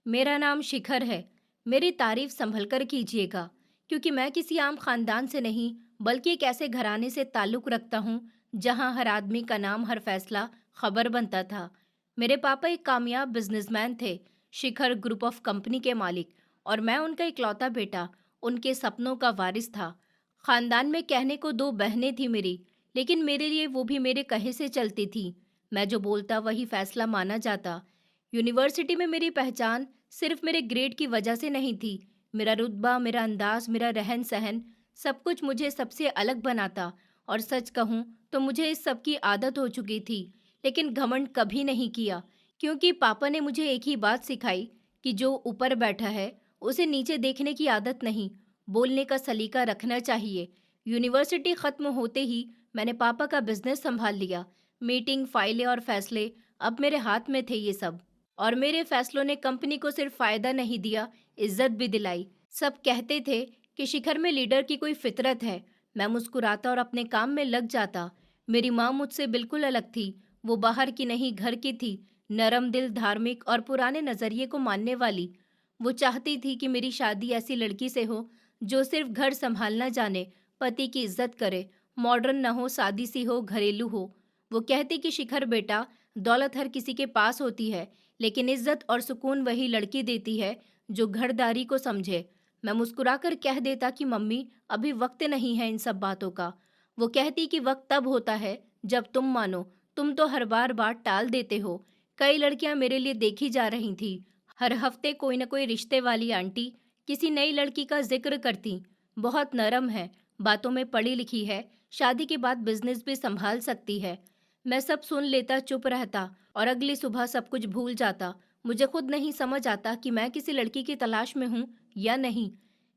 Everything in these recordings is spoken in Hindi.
मेरा नाम शिखर है। मेरी तारीफ संभल कर कीजिएगा, क्योंकि मैं किसी आम खानदान से नहीं, बल्कि एक ऐसे घराने से ताल्लुक रखता हूँ, जहाँ हर आदमी का नाम, हर फैसला खबर बनता था। मेरे पापा एक कामयाब बिजनेसमैन थे, शिखर ग्रुप ऑफ कंपनी के मालिक, और मैं उनका इकलौता बेटा, उनके सपनों का वारिस था। खानदान में कहने को दो बहनें थी मेरी, लेकिन मेरे लिए वो भी मेरे कहे से चलती थी। मैं जो बोलता वही फैसला माना जाता। यूनिवर्सिटी में मेरी पहचान सिर्फ मेरे ग्रेड की वजह से नहीं थी। मेरा रुतबा, मेरा अंदाज, मेरा रहन सहन, सब कुछ मुझे सबसे अलग बनाता। और सच कहूँ तो मुझे इस सब की आदत हो चुकी थी, लेकिन घमंड कभी नहीं किया, क्योंकि पापा ने मुझे एक ही बात सिखाई कि जो ऊपर बैठा है उसे नीचे देखने की आदत नहीं, बोलने का सलीका रखना चाहिए। यूनिवर्सिटी खत्म होते ही मैंने पापा का बिजनेस संभाल लिया। मीटिंग, फाइलें और फैसले अब मेरे हाथ में थे ये सब। और मेरे फैसलों ने कंपनी को सिर्फ फायदा नहीं दिया, इज्जत भी दिलाई। सब कहते थे कि शिखर में लीडर की कोई फितरत है। मैं मुस्कुराता और अपने काम में लग जाता। मेरी माँ मुझसे बिल्कुल अलग थी। वो बाहर की नहीं, घर की थी। नरम दिल, धार्मिक और पुराने नजरिए को मानने वाली। वो चाहती थी कि मेरी शादी ऐसी लड़की से हो जो सिर्फ घर संभालना जाने, पति की इज्जत करे, मॉडर्न न हो, सादी सी हो, घरेलू हो। वो कहती कि शिखर बेटा, दौलत हर किसी के पास होती है, लेकिन इज्जत और सुकून वही लड़की देती है जो घरदारी को समझे। मैं मुस्कुराकर कह देता कि मम्मी, अभी वक्त नहीं है इन सब बातों का। वो कहती कि वक्त तब होता है जब तुम मानो। तुम तो हर बार बात टाल देते हो। कई लड़कियां मेरे लिए देखी जा रही थी। हर हफ्ते कोई न कोई रिश्ते वाली आंटी किसी नई लड़की का जिक्र करती। बहुत नरम है, बातों में पढ़ी लिखी है, शादी के बाद बिजनेस भी संभाल सकती है। मैं सब सुन लेता, चुप रहता और अगली सुबह सब कुछ भूल जाता। मुझे खुद नहीं समझ आता कि मैं किसी लड़की की तलाश में हूँ या नहीं।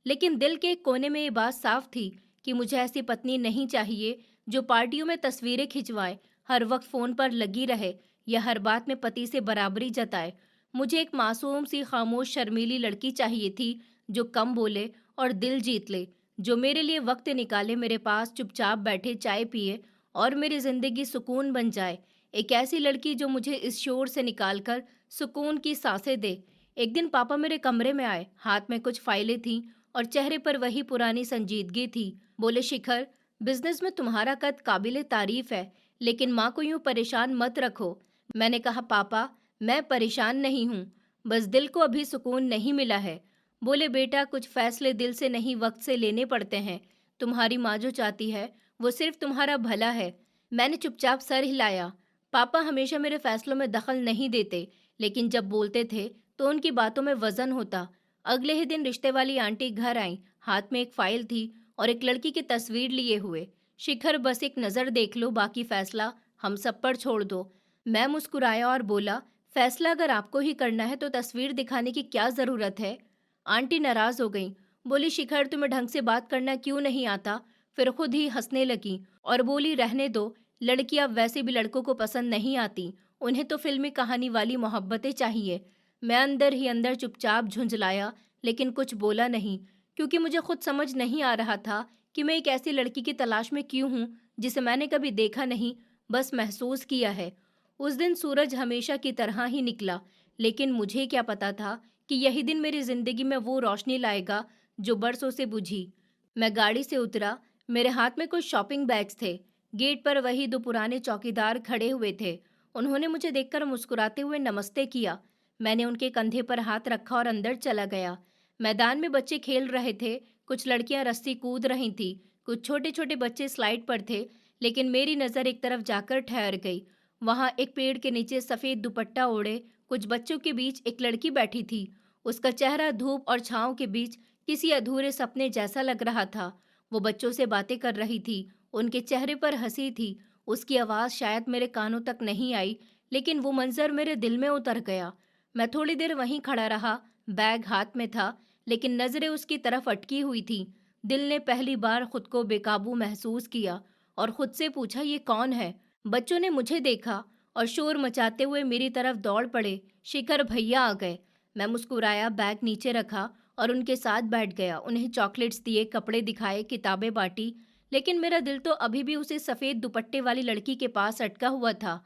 लेकिन दिल के एक कोने में ये बात साफ थी कि मुझे ऐसी पत्नी नहीं चाहिए जो पार्टियों में तस्वीरें खिंचवाए, हर वक्त फोन पर लगी रहे या हर बात में पति से बराबरी जताए। मुझे एक मासूम सी, खामोश, शर्मीली लड़की चाहिए थी जो कम बोले और दिल जीत ले, जो मेरे लिए वक्त निकाले, मेरे पास चुपचाप बैठे चाय पिए और मेरी जिंदगी सुकून बन जाए। एक ऐसी लड़की जो मुझे इस शोर से निकालकर सुकून की सांसें दे। एक दिन पापा मेरे कमरे में आए, हाथ में कुछ फाइलें थीं और चेहरे पर वही पुरानी संजीदगी थी। बोले, शिखर, बिजनेस में तुम्हारा कद काबिले तारीफ है, लेकिन माँ को यूं परेशान मत रखो। मैंने कहा, पापा, मैं परेशान नहीं हूँ, बस दिल को अभी सुकून नहीं मिला है। बोले, बेटा, कुछ फैसले दिल से नहीं, वक्त से लेने पड़ते हैं। तुम्हारी माँ जो चाहती है वो सिर्फ तुम्हारा भला है। मैंने चुपचाप सर हिलाया। पापा हमेशा मेरे फैसलों में दखल नहीं देते, लेकिन जब बोलते थे तो उनकी बातों में वजन होता। अगले ही दिन रिश्ते वाली आंटी घर आई, हाथ में एक फाइल थी और एक लड़की की तस्वीर लिए हुए। शिखर, बस एक नज़र देख लो, बाकी फैसला हम सब पर छोड़ दो। मैं मुस्कुराया और बोला, फैसला अगर आपको ही करना है तो तस्वीर दिखाने की क्या ज़रूरत है। आंटी नाराज हो गई। बोली, शिखर, तुम्हें ढंग से बात करना क्यों नहीं आता। फिर खुद ही हंसने लगी और बोली, रहने दो, लड़कियां वैसे भी लड़कों को पसंद नहीं आती, उन्हें तो फिल्मी कहानी वाली मोहब्बतें चाहिए। मैं अंदर ही अंदर चुपचाप झुंझलाया, लेकिन कुछ बोला नहीं, क्योंकि मुझे खुद समझ नहीं आ रहा था कि मैं एक ऐसी लड़की की तलाश में क्यों हूँ जिसे मैंने कभी देखा नहीं, बस महसूस किया है। उस दिन सूरज हमेशा की तरह ही निकला, लेकिन मुझे क्या पता था कि यही दिन मेरी जिंदगी में वो रोशनी लाएगा जो बरसों से बुझी। मैं गाड़ी से उतरा। मेरे हाथ में कुछ शॉपिंग बैग्स थे। गेट पर वही दो पुराने चौकीदार खड़े हुए थे। उन्होंने मुझे देखकर मुस्कुराते हुए नमस्ते किया। मैंने उनके कंधे पर हाथ रखा और अंदर चला गया। मैदान में बच्चे खेल रहे थे। कुछ लड़कियां रस्सी कूद रही थी, कुछ छोटे छोटे बच्चे स्लाइड पर थे। लेकिन मेरी नज़र एक तरफ जाकर ठहर गई। वहां एक पेड़ के नीचे सफ़ेद दुपट्टा ओढ़े कुछ बच्चों के बीच एक लड़की बैठी थी। उसका चेहरा धूप और छांव के बीच किसी अधूरे सपने जैसा लग रहा था। वो बच्चों से बातें कर रही थी, उनके चेहरे पर हंसी थी। उसकी आवाज़ शायद मेरे कानों तक नहीं आई, लेकिन वो मंजर मेरे दिल में उतर गया। मैं थोड़ी देर वहीं खड़ा रहा। बैग हाथ में था, लेकिन नजरें उसकी तरफ अटकी हुई थी। दिल ने पहली बार खुद को बेकाबू महसूस किया और खुद से पूछा, ये कौन है। बच्चों ने मुझे देखा और शोर मचाते हुए मेरी तरफ दौड़ पड़े। शिखर भैया आ गए। मैं मुस्कुराया, बैग नीचे रखा और उनके साथ बैठ गया। उन्हें चॉकलेट्स दिए, कपड़े दिखाए, किताबें बांटी, लेकिन मेरा दिल तो अभी भी उसे सफ़ेद दुपट्टे वाली लड़की के पास अटका हुआ था।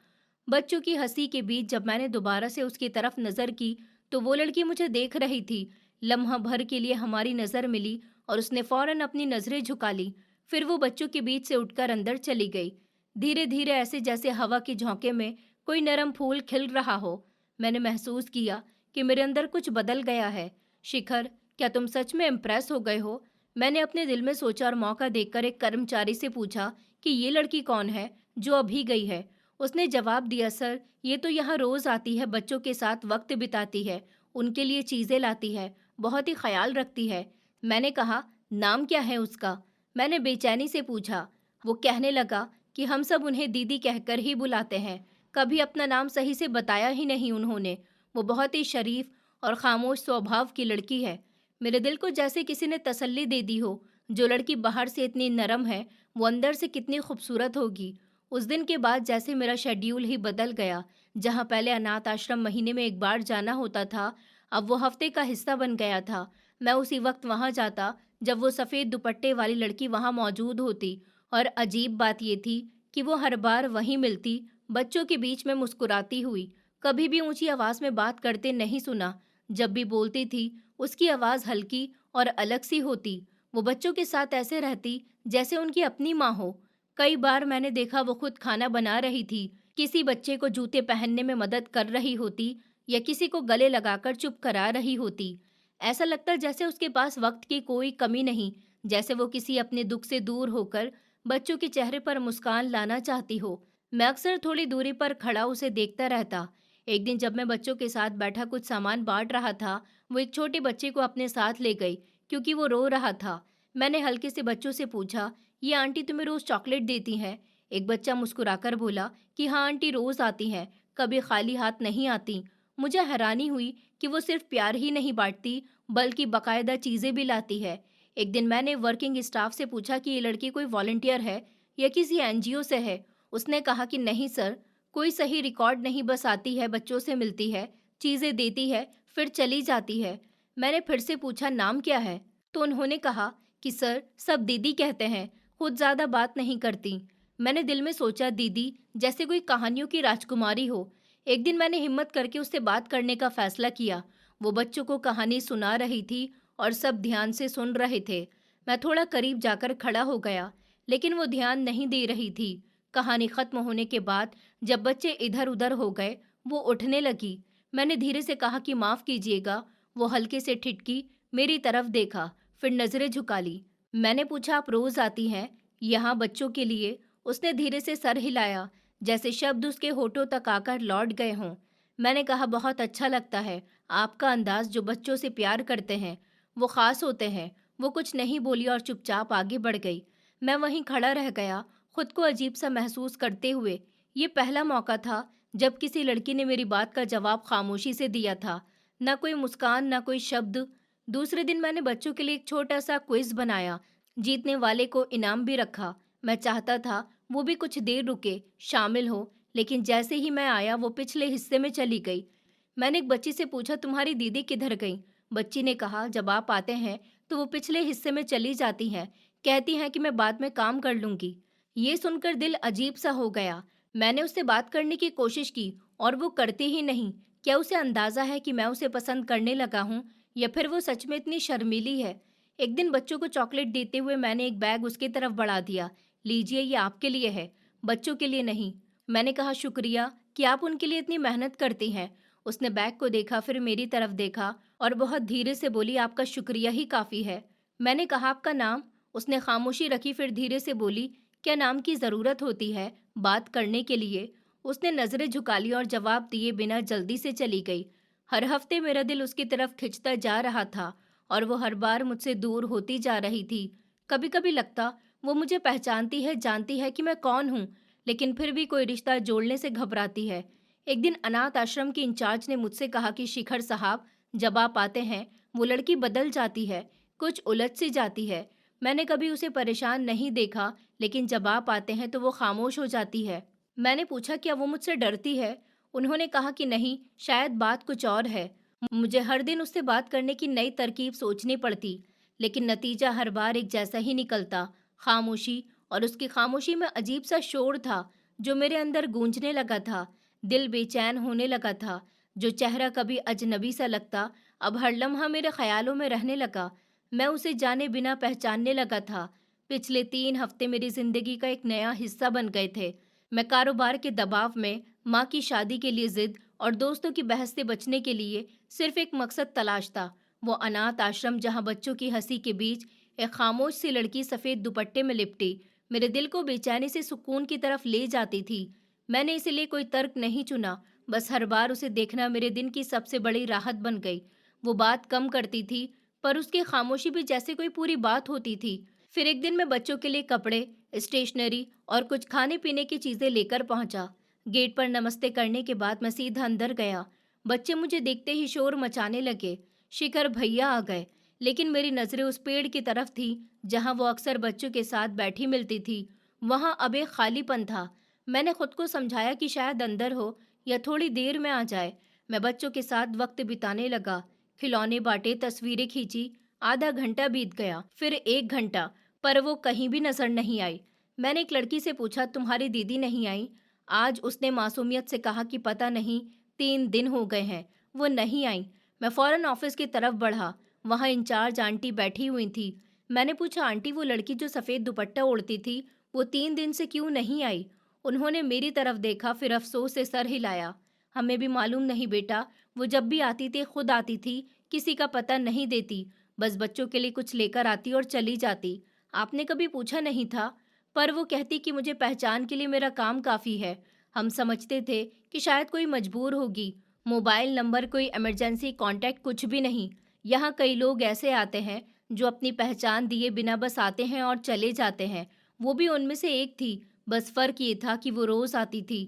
बच्चों की हंसी के बीच जब मैंने दोबारा से उसकी तरफ नज़र की तो वो लड़की मुझे देख रही थी। लम्हा भर के लिए हमारी नज़र मिली और उसने फौरन अपनी नज़रें झुका ली। फिर वो बच्चों के बीच से उठकर अंदर चली गई। धीरे धीरे, ऐसे जैसे हवा के झोंके में कोई नरम फूल खिल रहा हो, मैंने महसूस किया कि मेरे अंदर कुछ बदल गया है। शिखर, क्या तुम सच में इम्प्रेस हो गए हो? मैंने अपने दिल में सोचा और मौका देखकर एक कर्मचारी से पूछा कि ये लड़की कौन है जो अभी गई है। उसने जवाब दिया, सर, ये तो यहाँ रोज आती है, बच्चों के साथ वक्त बिताती है, उनके लिए चीजें लाती है, बहुत ही ख्याल रखती है। मैंने कहा, नाम क्या है उसका? मैंने बेचैनी से पूछा। वो कहने लगा कि हम सब उन्हें दीदी कहकर ही बुलाते हैं, कभी अपना नाम सही से बताया ही नहीं उन्होंने। वो बहुत ही शरीफ और खामोश स्वभाव की लड़की है। मेरे दिल को जैसे किसी ने तसल्ली दे दी हो। जो लड़की बाहर से इतनी नरम है, वो अंदर से कितनी खूबसूरत होगी। उस दिन के बाद जैसे मेरा शेड्यूल ही बदल गया। जहाँ पहले अनाथ आश्रम महीने में एक बार जाना होता था, अब वो हफ्ते का हिस्सा बन गया था। मैं उसी वक्त वहाँ जाता जब वो सफ़ेद दुपट्टे वाली लड़की वहाँ मौजूद होती। और अजीब बात ये थी कि वो हर बार वहीं मिलती, बच्चों के बीच में मुस्कुराती हुई। कभी भी ऊंची आवाज़ में बात करते नहीं सुना। जब भी बोलती थी, उसकी आवाज़ हल्की और अलग सी होती। वो बच्चों के साथ ऐसे रहती जैसे उनकी अपनी माँ हो। कई बार मैंने देखा वो खुद खाना बना रही थी, किसी बच्चे को जूते पहनने में मदद कर रही होती या किसी को गले लगाकर चुप करा रही होती। ऐसा लगता जैसे उसके पास वक्त की कोई कमी नहीं, जैसे वो किसी अपने दुख से दूर होकर बच्चों के चेहरे पर मुस्कान लाना चाहती हो। मैं अक्सर थोड़ी दूरी पर खड़ा उसे देखता रहता। एक दिन जब मैं बच्चों के साथ बैठा कुछ सामान बांट रहा था, वो एक छोटे बच्चे को अपने साथ ले गई क्योंकि वो रो रहा था। मैंने हल्के से बच्चों से पूछा, ये आंटी तुम्हें रोज चॉकलेट देती हैं? एक बच्चा मुस्कुराकर बोला कि हाँ आंटी, रोज आती हैं, कभी खाली हाथ नहीं आती। मुझे हैरानी हुई कि वो सिर्फ प्यार ही नहीं बांटती, बल्कि बाकायदा चीजें भी लाती है। एक दिन मैंने वर्किंग स्टाफ से पूछा कि ये लड़की कोई वॉलंटियर है या किसी एनजीओ से है। उसने कहा कि नहीं सर, कोई सही रिकॉर्ड नहीं, बस आती है, बच्चों से मिलती है, चीजें देती है, फिर चली जाती है। मैंने फिर से पूछा, नाम क्या है? तो उन्होंने कहा कि सर, सब दीदी कहते हैं, खुद ज्यादा बात नहीं करती। मैंने दिल में सोचा, दीदी जैसे कोई कहानियों की राजकुमारी हो। एक दिन मैंने हिम्मत करके उससे बात करने का फैसला किया। वो बच्चों को कहानी सुना रही थी और सब ध्यान से सुन रहे थे। मैं थोड़ा करीब जाकर खड़ा हो गया, लेकिन वो ध्यान नहीं दे रही थी। कहानी खत्म होने के बाद जब बच्चे इधर उधर हो गए, वो उठने लगी। मैंने धीरे से कहा कि माफ कीजिएगा। वो हल्के से ठिठकी, मेरी तरफ देखा, फिर नजरें झुका ली। मैंने पूछा, आप रोज आती हैं यहाँ बच्चों के लिए? उसने धीरे से सर हिलाया, जैसे शब्द उसके होठों तक आकर लौट गए हों। मैंने कहा, बहुत अच्छा लगता है आपका अंदाज, जो बच्चों से प्यार करते हैं वो खास होते हैं। वो कुछ नहीं बोली और चुपचाप आगे बढ़ गई। मैं वहीं खड़ा रह गया, खुद को अजीब सा महसूस करते हुए। ये पहला मौका था जब किसी लड़की ने मेरी बात का जवाब खामोशी से दिया था। ना कोई मुस्कान, ना कोई शब्द। दूसरे दिन मैंने बच्चों के लिए एक छोटा सा क्विज बनाया, जीतने वाले को इनाम भी रखा। मैं चाहता था वो भी कुछ देर रुके, शामिल हो, लेकिन जैसे ही मैं आया वो पिछले हिस्से में चली गई। मैंने एक बच्ची से पूछा, तुम्हारी दीदी किधर गई? बच्ची ने कहा, जब आप आते हैं तो वो पिछले हिस्से में चली जाती हैं, कहती हैं कि मैं बाद में काम कर लूंगी। ये सुनकर दिल अजीब सा हो गया। मैंने उससे बात करने की कोशिश की और वो करती ही नहीं। क्या उसे अंदाजा है कि मैं उसे पसंद करने लगा हूँ, या फिर वो सच में इतनी शर्मीली है? एक दिन बच्चों को चॉकलेट देते हुए मैंने एक बैग उसकी तरफ बढ़ा दिया। लीजिए, ये आपके लिए है, बच्चों के लिए नहीं। मैंने कहा, शुक्रिया कि आप उनके लिए इतनी मेहनत करती हैं। उसने बैग को देखा, फिर मेरी तरफ देखा और बहुत धीरे से बोली, आपका शुक्रिया ही काफ़ी है। मैंने कहा, आपका नाम? उसने खामोशी रखी, फिर धीरे से बोली, क्या नाम की ज़रूरत होती है बात करने के लिए? उसने नज़रें झुका ली और जवाब दिए बिना जल्दी से चली गई। हर हफ्ते मेरा दिल उसकी तरफ खिंचता जा रहा था और वो हर बार मुझसे दूर होती जा रही थी। कभी कभी लगता वो मुझे पहचानती है, जानती है कि मैं कौन हूँ, लेकिन फिर भी कोई रिश्ता जोड़ने से घबराती है। एक दिन अनाथ आश्रम की इंचार्ज ने मुझसे कहा कि शिखर साहब, जब आप आते हैं वो लड़की बदल जाती है, कुछ उलझ सी जाती है। मैंने कभी उसे परेशान नहीं देखा, लेकिन जब आप आते हैं तो वो खामोश हो जाती है। मैंने पूछा, क्या वो मुझसे डरती है? उन्होंने कहा कि नहीं, शायद बात कुछ और है। मुझे हर दिन उससे बात करने की नई तरकीब सोचनी पड़ती, लेकिन नतीजा हर बार एक जैसा ही निकलता, खामोशी। और उसकी खामोशी में अजीब सा शोर था जो मेरे अंदर गूंजने लगा था। दिल बेचैन होने लगा था। जो चेहरा कभी अजनबी सा लगता, अब हर लम्हा मेरे ख्यालों में रहने लगा। मैं उसे जाने बिना पहचानने लगा था। पिछले 3 हफ्ते मेरी जिंदगी का एक नया हिस्सा बन गए थे। मैं कारोबार के दबाव में, माँ की शादी के लिए जिद और दोस्तों की बहस से बचने के लिए सिर्फ एक मकसद तलाशता, वो अनाथ आश्रम जहाँ बच्चों की हंसी के बीच एक खामोश सी लड़की सफ़ेद दुपट्टे में लिपटी मेरे दिल को बेचैनी से सुकून की तरफ ले जाती थी। मैंने इसलिए कोई तर्क नहीं चुना, बस हर बार उसे देखना मेरे दिन की सबसे बड़ी राहत बन गई। वो बात कम करती थी, पर उसकी खामोशी भी जैसे कोई पूरी बात होती थी। फिर एक दिन मैं बच्चों के लिए कपड़े, स्टेशनरी और कुछ खाने पीने की चीज़ें लेकर पहुंचा। गेट पर नमस्ते करने के बाद मैं सीधा अंदर गया। बच्चे मुझे देखते ही शोर मचाने लगे। शिखर भैया आ गए, लेकिन मेरी नज़रें उस पेड़ की तरफ थी जहां वो अक्सर बच्चों के साथ बैठी मिलती थी। वहां अब एक खालीपन था। मैंने खुद को समझाया कि शायद अंदर हो या थोड़ी देर में आ जाए। मैं बच्चों के साथ वक्त बिताने लगा, खिलौने बांटे, तस्वीरें खींची। आधा घंटा बीत गया, फिर 1 घंटा, पर वो कहीं भी नजर नहीं आई। मैंने एक लड़की से पूछा, तुम्हारी दीदी नहीं आई आज? उसने मासूमियत से कहा कि पता नहीं, 3 दिन हो गए हैं, वो नहीं आई। मैं फौरन ऑफिस की तरफ बढ़ा। वहाँ इंचार्ज आंटी बैठी हुई थी। मैंने पूछा, आंटी वो लड़की जो सफ़ेद दुपट्टा ओढ़ती थी, वो 3 दिन से क्यों नहीं आई? उन्होंने मेरी तरफ देखा, फिर अफसोस से सर हिलाया। हमें भी मालूम नहीं बेटा, वो जब भी आती थी खुद आती थी, किसी का पता नहीं देती, बस बच्चों के लिए कुछ लेकर आती और चली जाती। आपने कभी पूछा नहीं था? पर वो कहती कि मुझे पहचान के लिए मेरा काम काफ़ी है। हम समझते थे कि शायद कोई मजबूर होगी। मोबाइल नंबर, कोई इमरजेंसी कांटेक्ट, कुछ भी नहीं। यहाँ कई लोग ऐसे आते हैं जो अपनी पहचान दिए बिना बस आते हैं और चले जाते हैं। वो भी उनमें से एक थी, बस फ़र्क ये था कि वो रोज़ आती थी।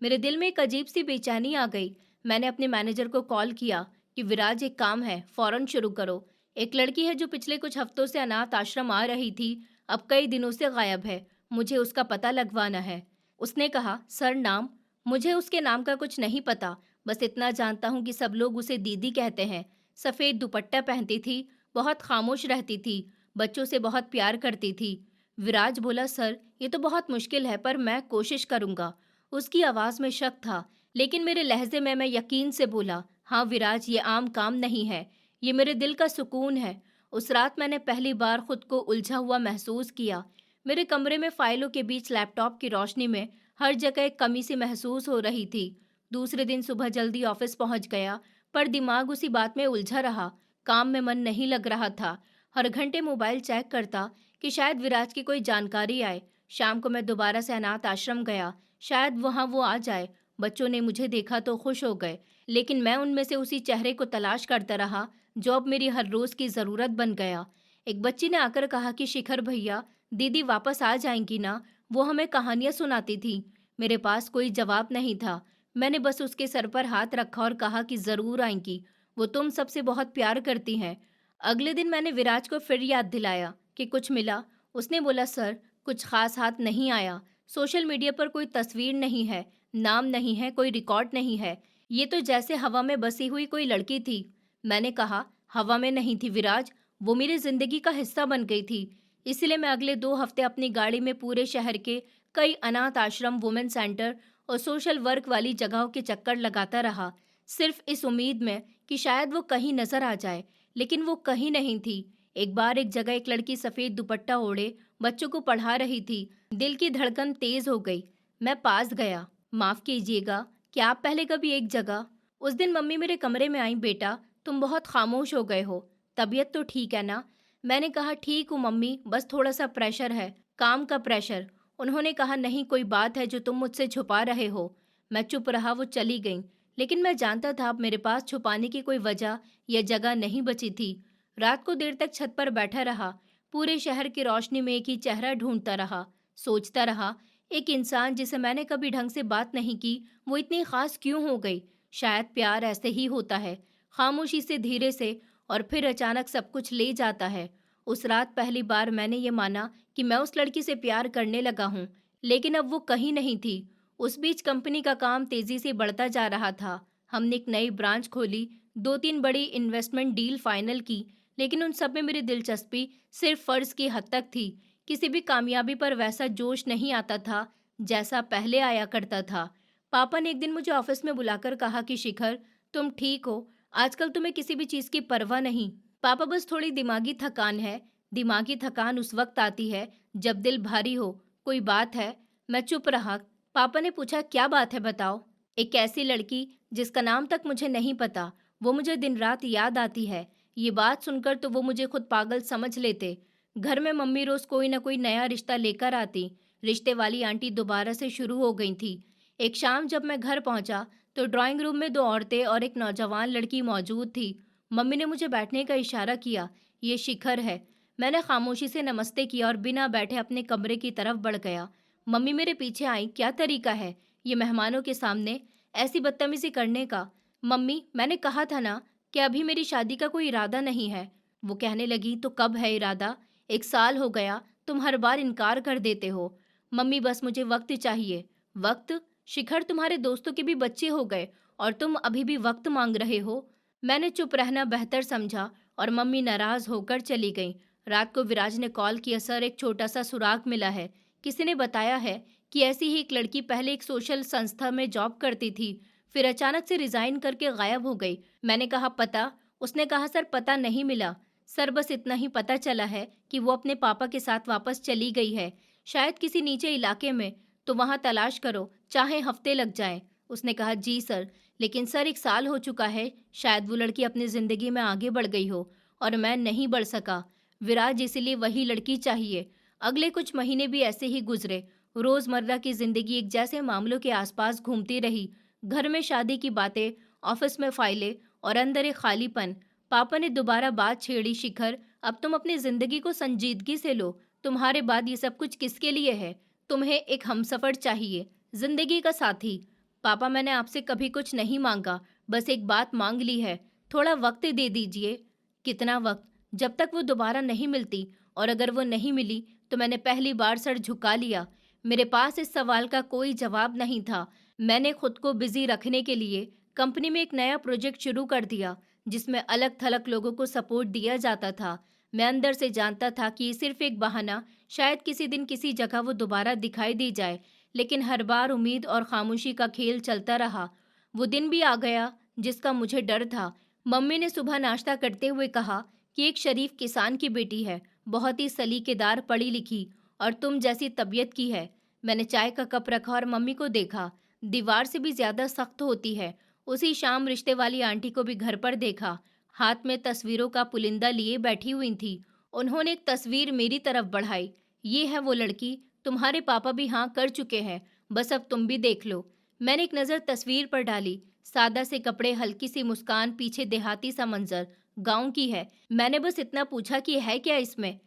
मेरे दिल में एक अजीब सी बेचैनी आ गई। मैंने अपने मैनेजर को कॉल किया कि विराज, एक काम है, फ़ौरन शुरू करो। एक लड़की है जो पिछले कुछ हफ्तों से अनाथ आश्रम आ रही थी, अब कई दिनों से गायब है। मुझे उसका पता लगवाना है। उसने कहा, सर नाम? मुझे उसके नाम का कुछ नहीं पता, बस इतना जानता हूँ कि सब लोग उसे दीदी कहते हैं। सफ़ेद दुपट्टा पहनती थी, बहुत खामोश रहती थी, बच्चों से बहुत प्यार करती थी। विराज बोला, सर ये तो बहुत मुश्किल है, पर मैं कोशिश करूँगा। उसकी आवाज़ में शक था, लेकिन मेरे लहजे में मैं यकीन से बोला, हाँ विराज, ये आम काम नहीं है, ये मेरे दिल का सुकून है। उस रात मैंने पहली बार खुद को उलझा हुआ महसूस किया। मेरे कमरे में फाइलों के बीच लैपटॉप की रोशनी में हर जगह एक कमी सी महसूस हो रही थी। दूसरे दिन सुबह जल्दी ऑफिस पहुंच गया, पर दिमाग उसी बात में उलझा रहा। काम में मन नहीं लग रहा था। हर घंटे मोबाइल चेक करता कि शायद विराज की कोई जानकारी आए। शाम को मैं दोबारा से अनाथ आश्रम गया, शायद वहां वो आ जाए। बच्चों ने मुझे देखा तो खुश हो गए, लेकिन मैं उनमें से उसी चेहरे को तलाश करता रहा जो अब मेरी हर रोज की जरूरत बन गया। एक बच्ची ने आकर कहा कि शिखर भैया, दीदी वापस आ जाएंगी ना? वो हमें कहानियां सुनाती थी। मेरे पास कोई जवाब नहीं था। मैंने बस उसके सर पर हाथ रखा और कहा कि जरूर आएंगी, वो तुम सबसे बहुत प्यार करती हैं। अगले दिन मैंने विराज को फिर याद दिलाया कि कुछ मिला। उसने बोला, सर कुछ खास हाथ नहीं आया। सोशल मीडिया पर कोई तस्वीर नहीं है, नाम नहीं है, कोई रिकॉर्ड नहीं है। ये तो जैसे हवा में बसी हुई कोई लड़की थी। मैंने कहा, हवा में नहीं थी विराज, वो मेरी जिंदगी का हिस्सा बन गई थी। इसलिए मैं अगले 2 हफ्ते अपनी गाड़ी में पूरे शहर के कई अनाथ आश्रम, वुमेन सेंटर और सोशल वर्क वाली जगहों के चक्कर लगाता रहा, सिर्फ इस उम्मीद में कि शायद वो कहीं नजर आ जाए। लेकिन वो कहीं नहीं थी। एक बार एक जगह एक लड़की सफेद दुपट्टा ओढ़े बच्चों को पढ़ा रही थी। दिल की धड़कन तेज हो गई। मैं पास गया। माफ कीजिएगा, क्या आप पहले कभी एक जगह? उस दिन मम्मी मेरे कमरे में आई, बेटा तुम बहुत खामोश हो गए हो, तबीयत तो ठीक है ना? मैंने कहा, ठीक हूँ मम्मी, बस थोड़ा सा प्रेशर है, काम का प्रेशर। उन्होंने कहा, नहीं कोई बात है जो तुम मुझसे छुपा रहे हो। मैं चुप रहा, वो चली गई। लेकिन मैं जानता था अब मेरे पास छुपाने की कोई वजह या जगह नहीं बची थी। रात को देर तक छत पर बैठा रहा, पूरे शहर की रोशनी में एक ही चेहरा ढूंढता रहा। सोचता रहा, एक इंसान जिसे मैंने कभी ढंग से बात नहीं की, वो इतनी खास क्यों हो गई? शायद प्यार ऐसे ही होता है, खामोशी से, धीरे से, और फिर अचानक सब कुछ ले जाता है। उस रात पहली बार मैंने ये माना कि मैं उस लड़की से प्यार करने लगा हूँ, लेकिन अब वो कहीं नहीं थी। उस बीच कंपनी का काम तेजी से बढ़ता जा रहा था। हमने एक नई ब्रांच खोली, 2-3 बड़ी इन्वेस्टमेंट डील फाइनल की, लेकिन उन सब में मेरी दिलचस्पी सिर्फ फर्ज की हद तक थी। किसी भी कामयाबी पर वैसा जोश नहीं आता था जैसा पहले आया करता था। पापा ने एक दिन मुझे ऑफिस में बुलाकर कहा कि शिखर, तुम ठीक हो? आजकल तुम्हें किसी भी चीज की परवाह नहीं। पापा बस थोड़ी दिमागी थकान है। दिमागी थकान उस वक्त आती है जब दिल भारी हो। कोई बात है? मैं चुप रहा। पापा ने पूछा, क्या बात है बताओ। एक ऐसी लड़की जिसका नाम तक मुझे नहीं पता, वो मुझे दिन रात याद आती है। ये बात सुनकर तो वो मुझे खुद पागल समझ लेते। घर में मम्मी रोज कोई ना कोई नया रिश्ता लेकर आती। रिश्ते वाली आंटी दोबारा से शुरू हो गई थी। एक शाम जब मैं घर पहुंचा तो ड्राइंग रूम में दो औरतें और एक नौजवान लड़की मौजूद थी। मम्मी ने मुझे बैठने का इशारा किया। ये शिखर है। मैंने खामोशी से नमस्ते किया और बिना बैठे अपने कमरे की तरफ बढ़ गया। मम्मी मेरे पीछे आई। क्या तरीका है ये मेहमानों के सामने ऐसी बदतमीजी करने का? मम्मी, मैंने कहा था ना कि अभी मेरी शादी का कोई इरादा नहीं है। वो कहने लगी, तो कब है इरादा? 1 साल हो गया, तुम हर बार इनकार कर देते हो। मम्मी, बस मुझे वक्त चाहिए। वक्त? शिखर, तुम्हारे दोस्तों के भी बच्चे हो गए और तुम अभी भी वक्त मांग रहे हो। मैंने चुप रहना बेहतर समझा और मम्मी नाराज होकर चली गई। रात को विराज ने कॉल किया, सर एक छोटा सा सुराग मिला है। किसी ने बताया है कि ऐसी ही एक लड़की पहले एक सोशल संस्था में जॉब करती थी, फिर अचानक से रिजाइन करके गायब हो गई। मैंने कहा, पता? उसने कहा, सर पता नहीं मिला। सर बस इतना ही पता चला है कि वो अपने पापा के साथ वापस चली गई है, शायद किसी नीचे इलाके में। तो वहां तलाश करो, चाहे हफ्ते लग जाएं। उसने कहा, जी सर। लेकिन सर 1 साल हो चुका है, शायद वो लड़की अपनी जिंदगी में आगे बढ़ गई हो और मैं नहीं बढ़ सका। विराज, इसलिए वही लड़की चाहिए। अगले कुछ महीने भी ऐसे ही गुजरे। रोजमर्रा की जिंदगी एक जैसे मामलों के आसपास घूमती रही। घर में शादी की बातें, ऑफिस में फाइलें और अंदर एक खालीपन। पापा ने दोबारा बात छेड़ी, शिखर अब तुम अपनी जिंदगी को संजीदगी से लो। तुम्हारे बाद ये सब कुछ किसके लिए है? तुम्हें एक हमसफर चाहिए, जिंदगी का साथी। पापा, मैंने आपसे कभी कुछ नहीं मांगा, बस एक बात मांग ली है। थोड़ा वक्त दे दीजिए। कितना वक्त? जब तक वो दोबारा नहीं मिलती। और अगर वो नहीं मिली तो मैंने पहली बार सर झुका लिया। मेरे पास इस सवाल का कोई जवाब नहीं था। मैंने खुद को बिजी रखने के लिए कंपनी में एक नया प्रोजेक्ट शुरू कर दिया जिसमें अलग थलग लोगों को सपोर्ट दिया जाता था। मैं अंदर से जानता था कि ये सिर्फ एक बहाना, शायद किसी दिन किसी जगह वो दोबारा दिखाई दी जाए। लेकिन हर बार उम्मीद और खामोशी का खेल चलता रहा। वो दिन भी आ गया जिसका मुझे डर था। मम्मी ने सुबह नाश्ता करते हुए कहा कि एक शरीफ किसान की बेटी है, बहुत ही सलीकेदार, पढ़ी लिखी और तुम जैसी तबीयत की है। मैंने चाय का कप रखा और मम्मी को देखा। दीवार से भी ज्यादा सख्त होती है। उसी शाम रिश्ते वाली आंटी को भी घर पर देखा। हाथ में तस्वीरों का पुलिंदा लिए बैठी हुई थी। उन्होंने एक तस्वीर मेरी तरफ बढ़ाई। ये है वो लड़की, तुम्हारे पापा भी हाँ कर चुके हैं, बस अब तुम भी देख लो। मैंने एक नज़र तस्वीर पर डाली। सादा से कपड़े, हल्की सी मुस्कान, पीछे देहाती सा मंजर, गांव की है। मैंने बस इतना पूछा कि है क्या इसमें?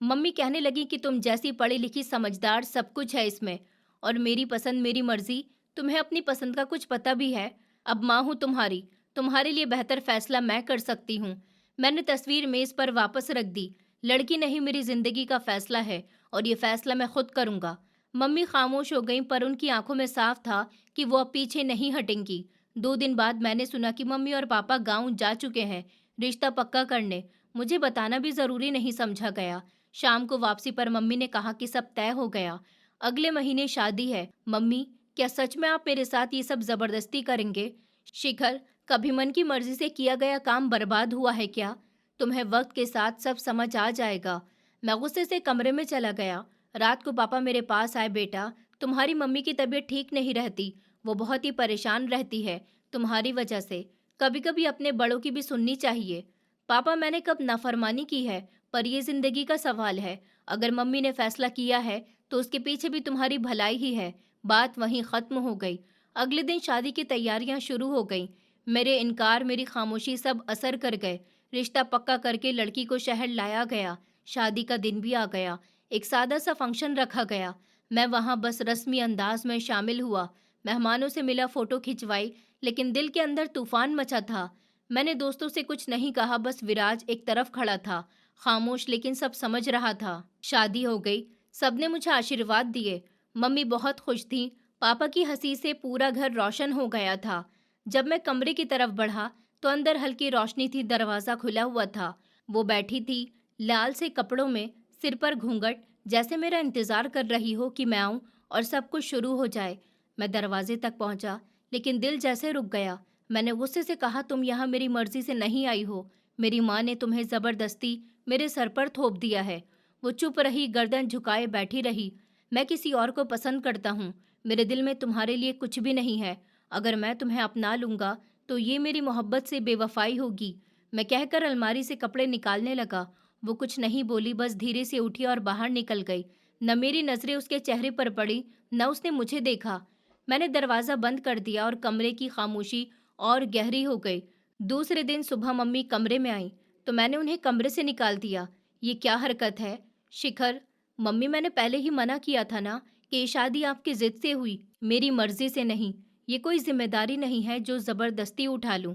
मम्मी कहने लगी कि तुम जैसी पढ़ी लिखी समझदार सब कुछ है इसमें। और मेरी पसंद, मेरी मर्जी। तुम्हें अपनी पसंद का कुछ पता भी है? अब माँ हूँ तुम्हारी, तुम्हारे लिए बेहतर फैसला मैं कर सकती हूँ। मैंने तस्वीर मेज पर वापस रख दी। लड़की नहीं, मेरी जिंदगी का फैसला है और ये फैसला मैं खुद करूंगा। मम्मी खामोश हो गईं, पर उनकी आंखों में साफ था कि वो अब पीछे नहीं हटेंगी। 2 दिन बाद मैंने सुना कि मम्मी और पापा गांव जा चुके हैं रिश्ता पक्का करने। मुझे बताना भी जरूरी नहीं समझा गया। शाम को वापसी पर मम्मी ने कहा कि सब तय हो गया, अगले महीने शादी है। मम्मी, क्या सच में आप मेरे साथ ये सब जबरदस्ती करेंगे? शिखर, कभी मन की मर्जी से किया गया काम बर्बाद हुआ है क्या? तुम्हें वक्त के साथ सब समझ आ जाएगा। मैं गुस्से से कमरे में चला गया। रात को पापा मेरे पास आए, बेटा तुम्हारी मम्मी की तबीयत ठीक नहीं रहती, वो बहुत ही परेशान रहती है तुम्हारी वजह से। कभी कभी अपने बड़ों की भी सुननी चाहिए। पापा, मैंने कब नाफरमानी की है? पर यह जिंदगी का सवाल है। अगर मम्मी ने फैसला किया है तो उसके पीछे भी तुम्हारी भलाई ही है। बात वहीं खत्म हो गई। अगले दिन शादी की तैयारियां शुरू हो गईं। मेरे इनकार, मेरी खामोशी सब असर कर गए। रिश्ता पक्का करके लड़की को शहर लाया गया। शादी का दिन भी आ गया। एक सादा सा फंक्शन रखा गया। मैं वहां बस रस्मी अंदाज में शामिल हुआ। मेहमानों से मिला, फोटो खिंचवाई, लेकिन दिल के अंदर तूफान मचा था। मैंने दोस्तों से कुछ नहीं कहा, बस विराज एक तरफ खड़ा था, खामोश लेकिन सब समझ रहा था। शादी हो गई। सबने मुझे आशीर्वाद दिए। मम्मी बहुत खुश थी। पापा की हंसी से पूरा घर रोशन हो गया था। जब मैं कमरे की तरफ बढ़ा तो अंदर हल्की रोशनी थी, दरवाजा खुला हुआ था। वो बैठी थी, लाल से कपड़ों में, सिर पर घूंघट, जैसे मेरा इंतजार कर रही हो कि मैं आऊं और सब कुछ शुरू हो जाए। मैं दरवाजे तक पहुंचा, लेकिन दिल जैसे रुक गया। मैंने गुस्से से कहा, तुम यहाँ मेरी मर्जी से नहीं आई हो। मेरी माँ ने तुम्हें जबरदस्ती मेरे सर पर थोप दिया है। वो चुप रही, गर्दन झुकाए बैठी रही। मैं किसी और को पसंद करता हूँ। मेरे दिल में तुम्हारे लिए कुछ भी नहीं है। अगर मैं तुम्हें अपना लूंगा तो ये मेरी मोहब्बत से बेवफाई होगी। मैं कहकर अलमारी से कपड़े निकालने लगा। वो कुछ नहीं बोली, बस धीरे से उठी और बाहर निकल गई। न मेरी नजरें उसके चेहरे पर पड़ी, न उसने मुझे देखा। मैंने दरवाजा बंद कर दिया और कमरे की खामोशी और गहरी हो गई। दूसरे दिन सुबह मम्मी कमरे में आई तो मैंने उन्हें कमरे से निकाल दिया। ये क्या हरकत है शिखर? मम्मी, मैंने पहले ही मना किया था ना कि ये शादी आपकी जिद से हुई, मेरी मर्जी से नहीं। ये कोई जिम्मेदारी नहीं है जो जबरदस्ती उठा लूं।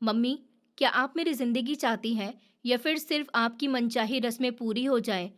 मम्मी, क्या आप मेरी जिंदगी चाहती हैं या फिर सिर्फ आपकी मनचाही रस्में पूरी हो जाएं?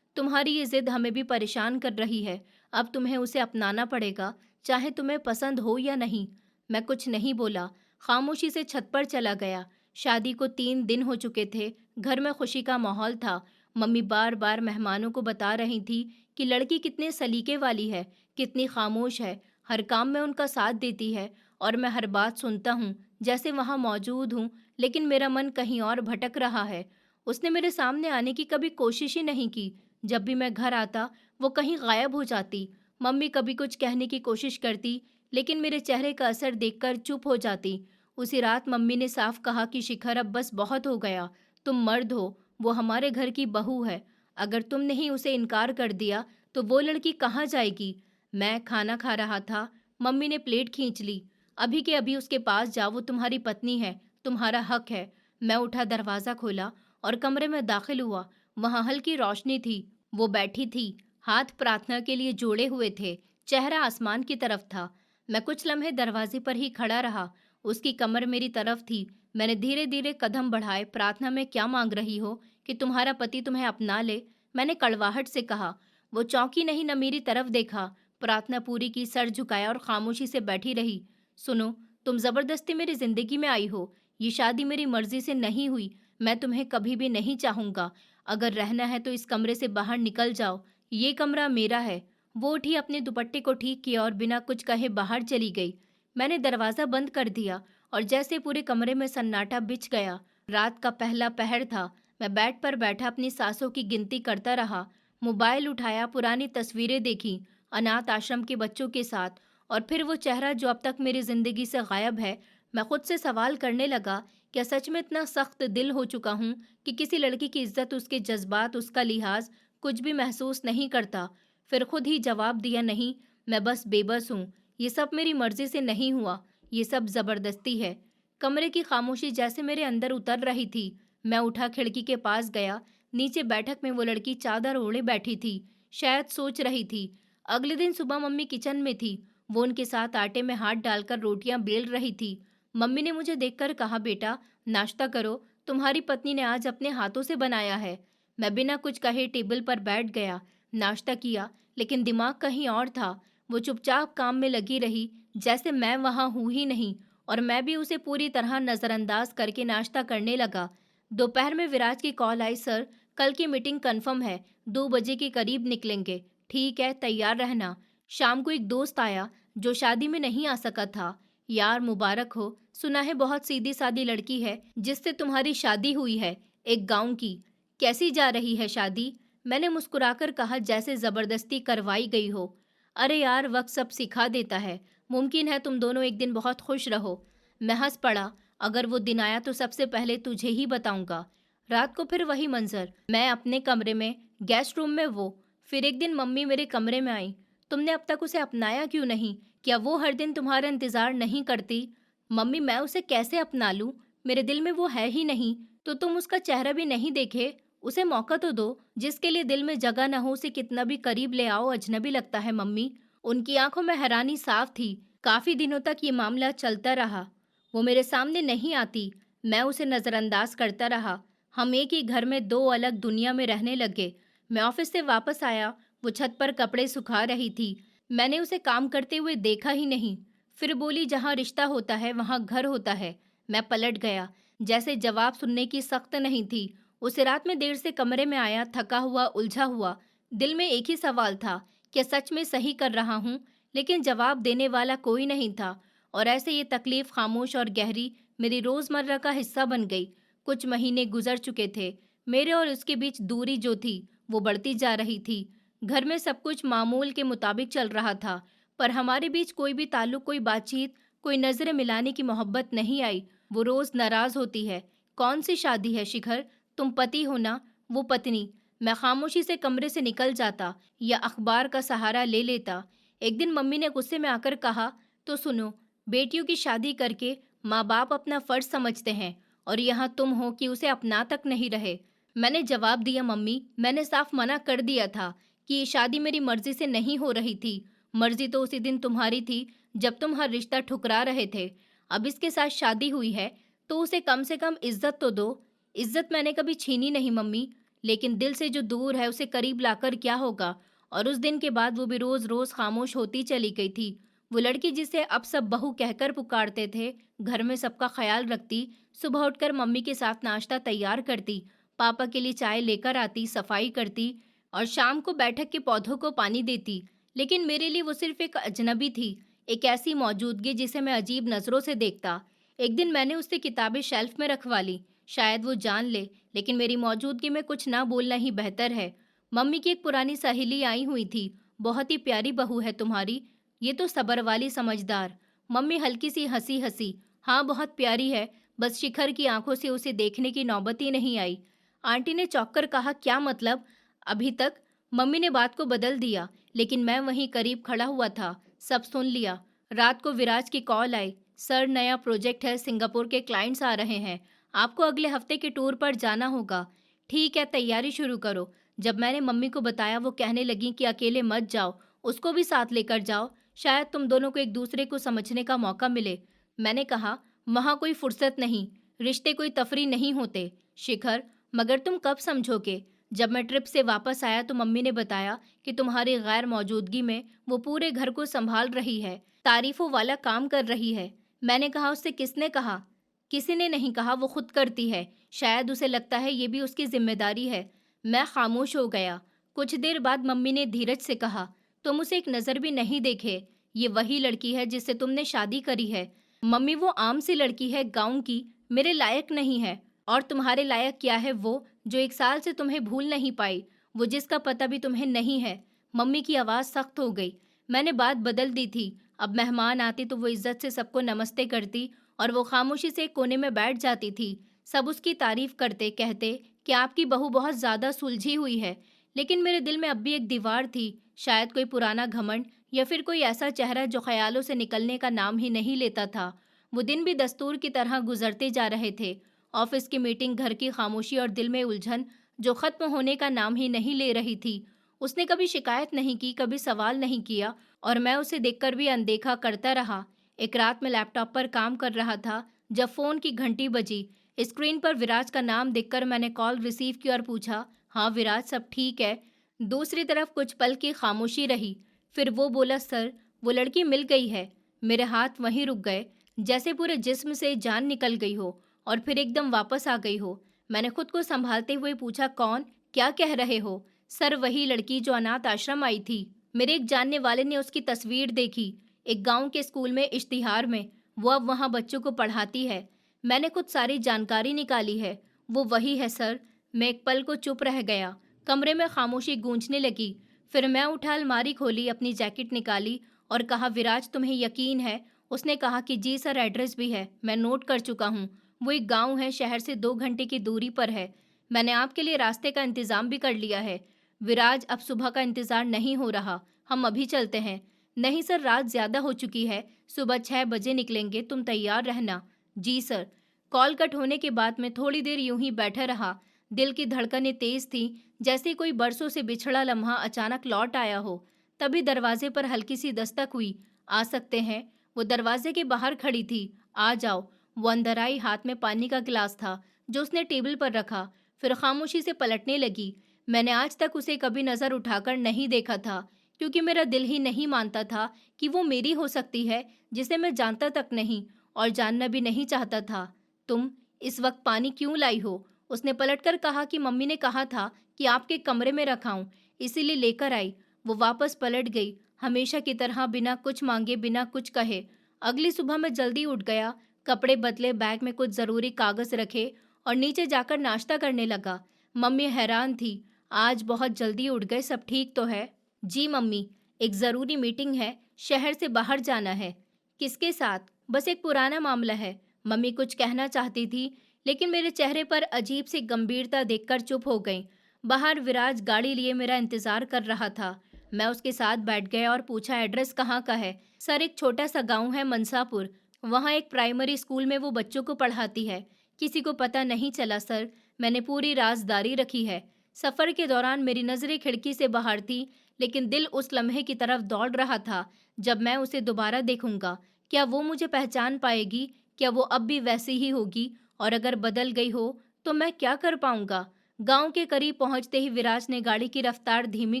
तुम्हारी ये जिद हमें भी परेशान कर रही है। अब तुम्हें उसे अपनाना पड़ेगा, चाहे तुम्हें पसंद हो या नहीं। मैं कुछ नहीं बोला, खामोशी से छत पर चला गया। शादी को 3 दिन हो चुके थे। घर में खुशी का माहौल था। मम्मी बार बार मेहमानों को बता रही थी कि लड़की कितने सलीके वाली है, कितनी खामोश है, हर काम में उनका साथ देती है। और मैं हर बात सुनता हूँ जैसे वहाँ मौजूद हूँ, लेकिन मेरा मन कहीं और भटक रहा है। उसने मेरे सामने आने की कभी कोशिश ही नहीं की। जब भी मैं घर आता वो कहीं गायब हो जाती। मम्मी कभी कुछ कहने की कोशिश करती, लेकिन मेरे चेहरे का असर देखकर चुप हो जाती। उसी रात मम्मी ने साफ कहा कि शिखर, अब बस बहुत हो गया। तुम मर्द हो, वो हमारे घर की बहू है। अगर तुमने ही उसे इनकार कर दिया तो वो लड़की कहाँ जाएगी? मैं खाना खा रहा था, मम्मी ने प्लेट खींच ली। अभी के अभी उसके पास जाओ, वो तुम्हारी पत्नी है, तुम्हारा हक है। मैं उठा, दरवाजा खोला और कमरे में दाखिल हुआ। वहां हल्की रोशनी थी। वो बैठी थी, हाथ प्रार्थना के लिए जोड़े हुए थे, चेहरा आसमान की तरफ था। मैं कुछ लम्हे दरवाजे पर ही खड़ा रहा। उसकी कमर मेरी तरफ थी। मैंने धीरे धीरे कदम बढ़ाए। प्रार्थना में क्या मांग रही हो? कि तुम्हारा पति तुम्हें अपना ले? मैंने कड़वाहट से कहा। वो चौंकी नहीं, न मेरी तरफ देखा। प्रार्थना पूरी की, सर झुकाया और खामोशी से बैठी रही। सुनो, तुम जबरदस्ती मेरी जिंदगी में आई हो। ये शादी मेरी मर्जी से नहीं हुई। मैं तुम्हें कभी भी नहीं चाहूंगा। अगर रहना है तो इस कमरे से बाहर निकल जाओ। ये कमरा मेरा है। वो उठी, अपने दुपट्टे को ठीक किया और बिना कुछ कहे बाहर चली गई। मैंने दरवाजा बंद कर दिया और जैसे पूरे कमरे में सन्नाटा बिछ गया। रात का पहला पहर था। मैं बेड पर बैठा अपनी सांसों की गिनती करता रहा। मोबाइल उठाया, पुरानी तस्वीरें देखी, अनाथ आश्रम के बच्चों के साथ, और फिर वो चेहरा जो अब तक मेरी जिंदगी से गायब है। मैं खुद से सवाल करने लगा, क्या सच में इतना सख्त दिल हो चुका हूँ कि किसी लड़की की इज्जत, उसके जज्बात, उसका लिहाज कुछ भी महसूस नहीं करता? फिर खुद ही जवाब दिया, नहीं, मैं बस बेबस हूँ। ये सब मेरी मर्जी से नहीं हुआ, ये सब जबरदस्ती है। कमरे की खामोशी जैसे मेरे अंदर उतर रही थी। मैं उठा, खिड़की के पास गया। नीचे बैठक में वो लड़की चादर ओढ़े बैठी थी, शायद सोच रही थी। अगले दिन सुबह मम्मी किचन में थी। वो उनके साथ आटे में हाथ डालकर रोटियां बेल रही थी। मम्मी ने मुझे देखकर कहा, बेटा नाश्ता करो, तुम्हारी पत्नी ने आज अपने हाथों से बनाया है। मैं बिना कुछ कहे टेबल पर बैठ गया। नाश्ता किया, लेकिन दिमाग कहीं और था। वो चुपचाप काम में लगी रही, जैसे मैं वहां हूं ही नहीं। और मैं भी उसे पूरी तरह नजरअंदाज करके नाश्ता करने लगा। दोपहर में विराज की कॉल आई, सर कल की मीटिंग कंफर्म है, 2 बजे के करीब निकलेंगे। ठीक है, तैयार रहना। शाम को एक दोस्त आया जो शादी में नहीं आ सका था। यार मुबारक हो, सुना है बहुत सीधी सादी लड़की है जिससे तुम्हारी शादी हुई है, एक गांव की। कैसी जा रही है शादी? मैंने मुस्कुराकर कहा, जैसे जबरदस्ती करवाई गई हो। अरे यार, वक्त सब सिखा देता है। मुमकिन है तुम दोनों एक दिन बहुत खुश रहो। मैं हंस पड़ा। अगर वो दिन आया तो सबसे पहले तुझे ही बताऊंगा। रात को फिर वही मंजर, मैं अपने कमरे में, गेस्ट रूम में वो। फिर एक दिन मम्मी मेरे कमरे में आई। तुमने अब तक उसे अपनाया क्यों नहीं? क्या वो हर दिन तुम्हारा इंतजार नहीं करती? मम्मी, मैं उसे कैसे अपना लूं? मेरे दिल में वो है ही नहीं। तो तुम उसका चेहरा भी नहीं देखे? उसे मौका तो दो। जिसके लिए दिल में जगह न हो उसे कितना भी करीब ले आओ, अजनबी लगता है मम्मी। उनकी आंखों में हैरानी साफ थी। काफी दिनों तक ये मामला चलता रहा। वो मेरे सामने नहीं आती। मैं उसे नजरअंदाज करता रहा। हम एक ही घर में दो अलग दुनिया में रहने लगे। मैं ऑफिस से वापस आया। वो छत पर कपड़े सुखा रही थी। मैंने उसे काम करते हुए देखा ही नहीं। फिर बोली, जहाँ रिश्ता होता है वहाँ घर होता है। मैं पलट गया, जैसे जवाब सुनने की सख्त नहीं थी। उस रात में देर से कमरे में आया, थका हुआ, उलझा हुआ। दिल में एक ही सवाल था, क्या सच में सही कर रहा हूँ? लेकिन जवाब देने वाला कोई नहीं था। और ऐसे ये तकलीफ खामोश और गहरी मेरी रोजमर्रा का हिस्सा बन गई। कुछ महीने गुजर चुके थे। मेरे और उसके बीच दूरी जो थी वो बढ़ती जा रही थी। घर में सब कुछ मामूल के मुताबिक चल रहा था, पर हमारे बीच कोई भी ताल्लुक, कोई बातचीत, कोई नजरें मिलाने की मोहब्बत नहीं आई। वो रोज नाराज होती है। कौन सी शादी है शिखर? तुम पति हो ना? वो पत्नी। मैं खामोशी से कमरे से निकल जाता या अखबार का सहारा ले लेता। एक दिन मम्मी ने गुस्से में आकर कहा, तो सुनो, बेटियों की शादी करके माँ बाप अपना फर्ज समझते हैं और यहाँ तुम हो कि उसे अपना तक नहीं रहे। मैंने जवाब दिया, मम्मी, मैंने साफ मना कर दिया था कि ये शादी मेरी मर्जी से नहीं हो रही थी। मर्जी तो उसी दिन तुम्हारी थी जब तुम हर रिश्ता ठुकरा रहे थे। अब इसके साथ शादी हुई है तो उसे कम से कम इज्जत तो दो। इज्जत मैंने कभी छीनी नहीं मम्मी, लेकिन दिल से जो दूर है उसे करीब लाकर क्या होगा। और उस दिन के बाद वो भी रोज रोज खामोश होती चली गई थी। वो लड़की जिसे अब सब बहू कहकर पुकारते थे, घर में सबका ख्याल रखती, सुबह उठकर मम्मी के साथ नाश्ता तैयार करती, पापा के लिए चाय लेकर आती, सफाई करती और शाम को बैठक के पौधों को पानी देती। लेकिन मेरे लिए वो सिर्फ एक अजनबी थी, एक ऐसी मौजूदगी जिसे मैं अजीब नजरों से देखता। एक दिन मैंने उससे किताबें शेल्फ में रखवा ली। शायद वो जान ले, लेकिन मेरी मौजूदगी में कुछ ना बोलना ही बेहतर है। मम्मी की एक पुरानी सहेली आई हुई थी। बहुत ही प्यारी बहू है तुम्हारी, ये तो सबर वाली, समझदार। मम्मी हल्की सी हंसी हंसी। हाँ, बहुत प्यारी है, बस शिखर की आंखों से उसे देखने की नौबत ही नहीं आई। आंटी ने चौंक कर कहा, क्या मतलब? अभी तक? मम्मी ने बात को बदल दिया, लेकिन मैं वहीं करीब खड़ा हुआ था, सब सुन लिया। रात को विराज की कॉल आई। सर, नया प्रोजेक्ट है, सिंगापुर के क्लाइंट्स आ रहे हैं, आपको अगले हफ्ते के टूर पर जाना होगा। ठीक है, तैयारी शुरू करो। जब मैंने मम्मी को बताया, वो कहने लगी कि अकेले मत जाओ, उसको भी साथ लेकर जाओ, शायद तुम दोनों को एक दूसरे को समझने का मौका मिले। मैंने कहा, वहाँ कोई फुर्सत नहीं, रिश्ते कोई तफरी नहीं होते शिखर। मगर तुम कब समझोगे? जब मैं ट्रिप से वापस आया तो मम्मी ने बताया कि तुम्हारी गैर मौजूदगी में वो पूरे घर को संभाल रही है, तारीफों वाला काम कर रही है। मैंने कहा, उससे किसने कहा? किसी ने नहीं कहा, वो खुद करती है। शायद उसे लगता है ये भी उसकी जिम्मेदारी है। मैं खामोश हो गया। कुछ देर बाद मम्मी ने धीरज से कहा, तुम उसे एक नज़र भी नहीं देखे? ये वही लड़की है जिससे तुमने शादी करी है। मम्मी, वो आम सी लड़की है, गांव की, मेरे लायक नहीं है। और तुम्हारे लायक क्या है वो, जो 1 साल से तुम्हें भूल नहीं पाई, वो जिसका पता भी तुम्हें नहीं है। मम्मी की आवाज़ सख्त हो गई। मैंने बात बदल दी थी। अब मेहमान आते तो वो इज्जत से सबको नमस्ते करती और वो खामोशी से एक कोने में बैठ जाती थी। सब उसकी तारीफ करते, कहते कि आपकी बहू बहुत ज़्यादा सुलझी हुई है। लेकिन मेरे दिल में अब भी एक दीवार थी, शायद कोई पुराना घमंड या फिर कोई ऐसा चेहरा जो ख्यालों से निकलने का नाम ही नहीं लेता था। वो दिन भी दस्तूर की तरह गुजरते जा रहे थे। ऑफिस की मीटिंग, घर की खामोशी और दिल में उलझन जो खत्म होने का नाम ही नहीं ले रही थी। उसने कभी शिकायत नहीं की, कभी सवाल नहीं किया, और मैं उसे देखकर भी अनदेखा करता रहा। एक रात में लैपटॉप पर काम कर रहा था जब फोन की घंटी बजी। स्क्रीन पर विराज का नाम देखकर मैंने कॉल रिसीव की और पूछा, हाँ विराज, सब ठीक है? दूसरी तरफ कुछ पल की खामोशी रही। फिर वो बोला, सर, वो लड़की मिल गई है। मेरे हाथ वहीं रुक गए, जैसे पूरे जिस्म से जान निकल गई हो और फिर एकदम वापस आ गई हो। मैंने खुद को संभालते हुए पूछा, कौन? क्या कह रहे हो? सर, वही लड़की जो अनाथ आश्रम आई थी। मेरे एक जानने वाले ने उसकी तस्वीर देखी, एक गांव के स्कूल में इश्तिहार में। वो अब वहां बच्चों को पढ़ाती है। मैंने खुद सारी जानकारी निकाली है। वो वही है सर। मैं एक पल को चुप रह गया। कमरे में खामोशी गूंजने लगी। फिर मैं उठा, अलमारी खोली, अपनी जैकेट निकाली और कहा, विराज, तुम्हें यकीन है? उसने कहा कि जी सर, एड्रेस भी है, मैं नोट कर चुका हूँ। वो एक गांव है, शहर से 2 घंटे की दूरी पर है। मैंने आपके लिए रास्ते का इंतजाम भी कर लिया है। विराज, अब सुबह का इंतजार नहीं हो रहा, हम अभी चलते हैं। नहीं सर, रात ज्यादा हो चुकी है, सुबह 6 बजे निकलेंगे, तुम तैयार रहना। जी सर। कॉल कट होने के बाद मैं थोड़ी देर यूं ही बैठा रहा। दिल की धड़कनें तेज थी, जैसे कोई बरसों से बिछड़ा लम्हा अचानक लौट आया हो। तभी दरवाजे पर हल्की सी दस्तक हुई। आ सकते हैं? वो दरवाजे के बाहर खड़ी थी। आ जाओ। वो अंदर आई, हाथ में पानी का गिलास था जो उसने टेबल पर रखा। फिर खामोशी से पलटने लगी। मैंने आज तक उसे कभी नजर उठाकर नहीं देखा था, क्योंकि मेरा दिल ही नहीं मानता था कि वो मेरी हो सकती है, जिसे मैं जानता तक नहीं और जानना भी नहीं चाहता था। तुम इस वक्त पानी क्यों लाई हो? उसने पलटकर कहा कि मम्मी ने कहा था कि आपके कमरे में रखाऊं, इसीलिए लेकर आई। वो वापस पलट गई, हमेशा की तरह, बिना कुछ मांगे, बिना कुछ कहे। अगली सुबह मैं जल्दी उठ गया, कपड़े बदले, बैग में कुछ जरूरी कागज रखे और नीचे जाकर नाश्ता करने लगा। मम्मी हैरान थी। आज बहुत जल्दी उठ गए, सब ठीक तो है? जी मम्मी, एक जरूरी मीटिंग है, शहर से बाहर जाना है। किसके साथ? बस एक पुराना मामला है। मम्मी कुछ कहना चाहती थी, लेकिन मेरे चेहरे पर अजीब सी गंभीरता देखकर चुप हो गई। बाहर विराज गाड़ी लिए मेरा इंतजार कर रहा था। मैं उसके साथ बैठ गया और पूछा, एड्रेस कहाँ का है? सर, एक छोटा सा गांव है, मनसापुर। वहाँ एक प्राइमरी स्कूल में वो बच्चों को पढ़ाती है। किसी को पता नहीं चला सर, मैंने पूरी राजदारी रखी है। सफर के दौरान मेरी नजरें खिड़की से बाहर थी, लेकिन दिल उस लम्हे की तरफ दौड़ रहा था जब मैं उसे दोबारा देखूंगा। क्या वो मुझे पहचान पाएगी? क्या वो अब भी वैसी ही होगी? और अगर बदल गई हो तो मैं क्या कर पाऊंगा? गांव के करीब पहुंचते ही विराज ने गाड़ी की रफ्तार धीमी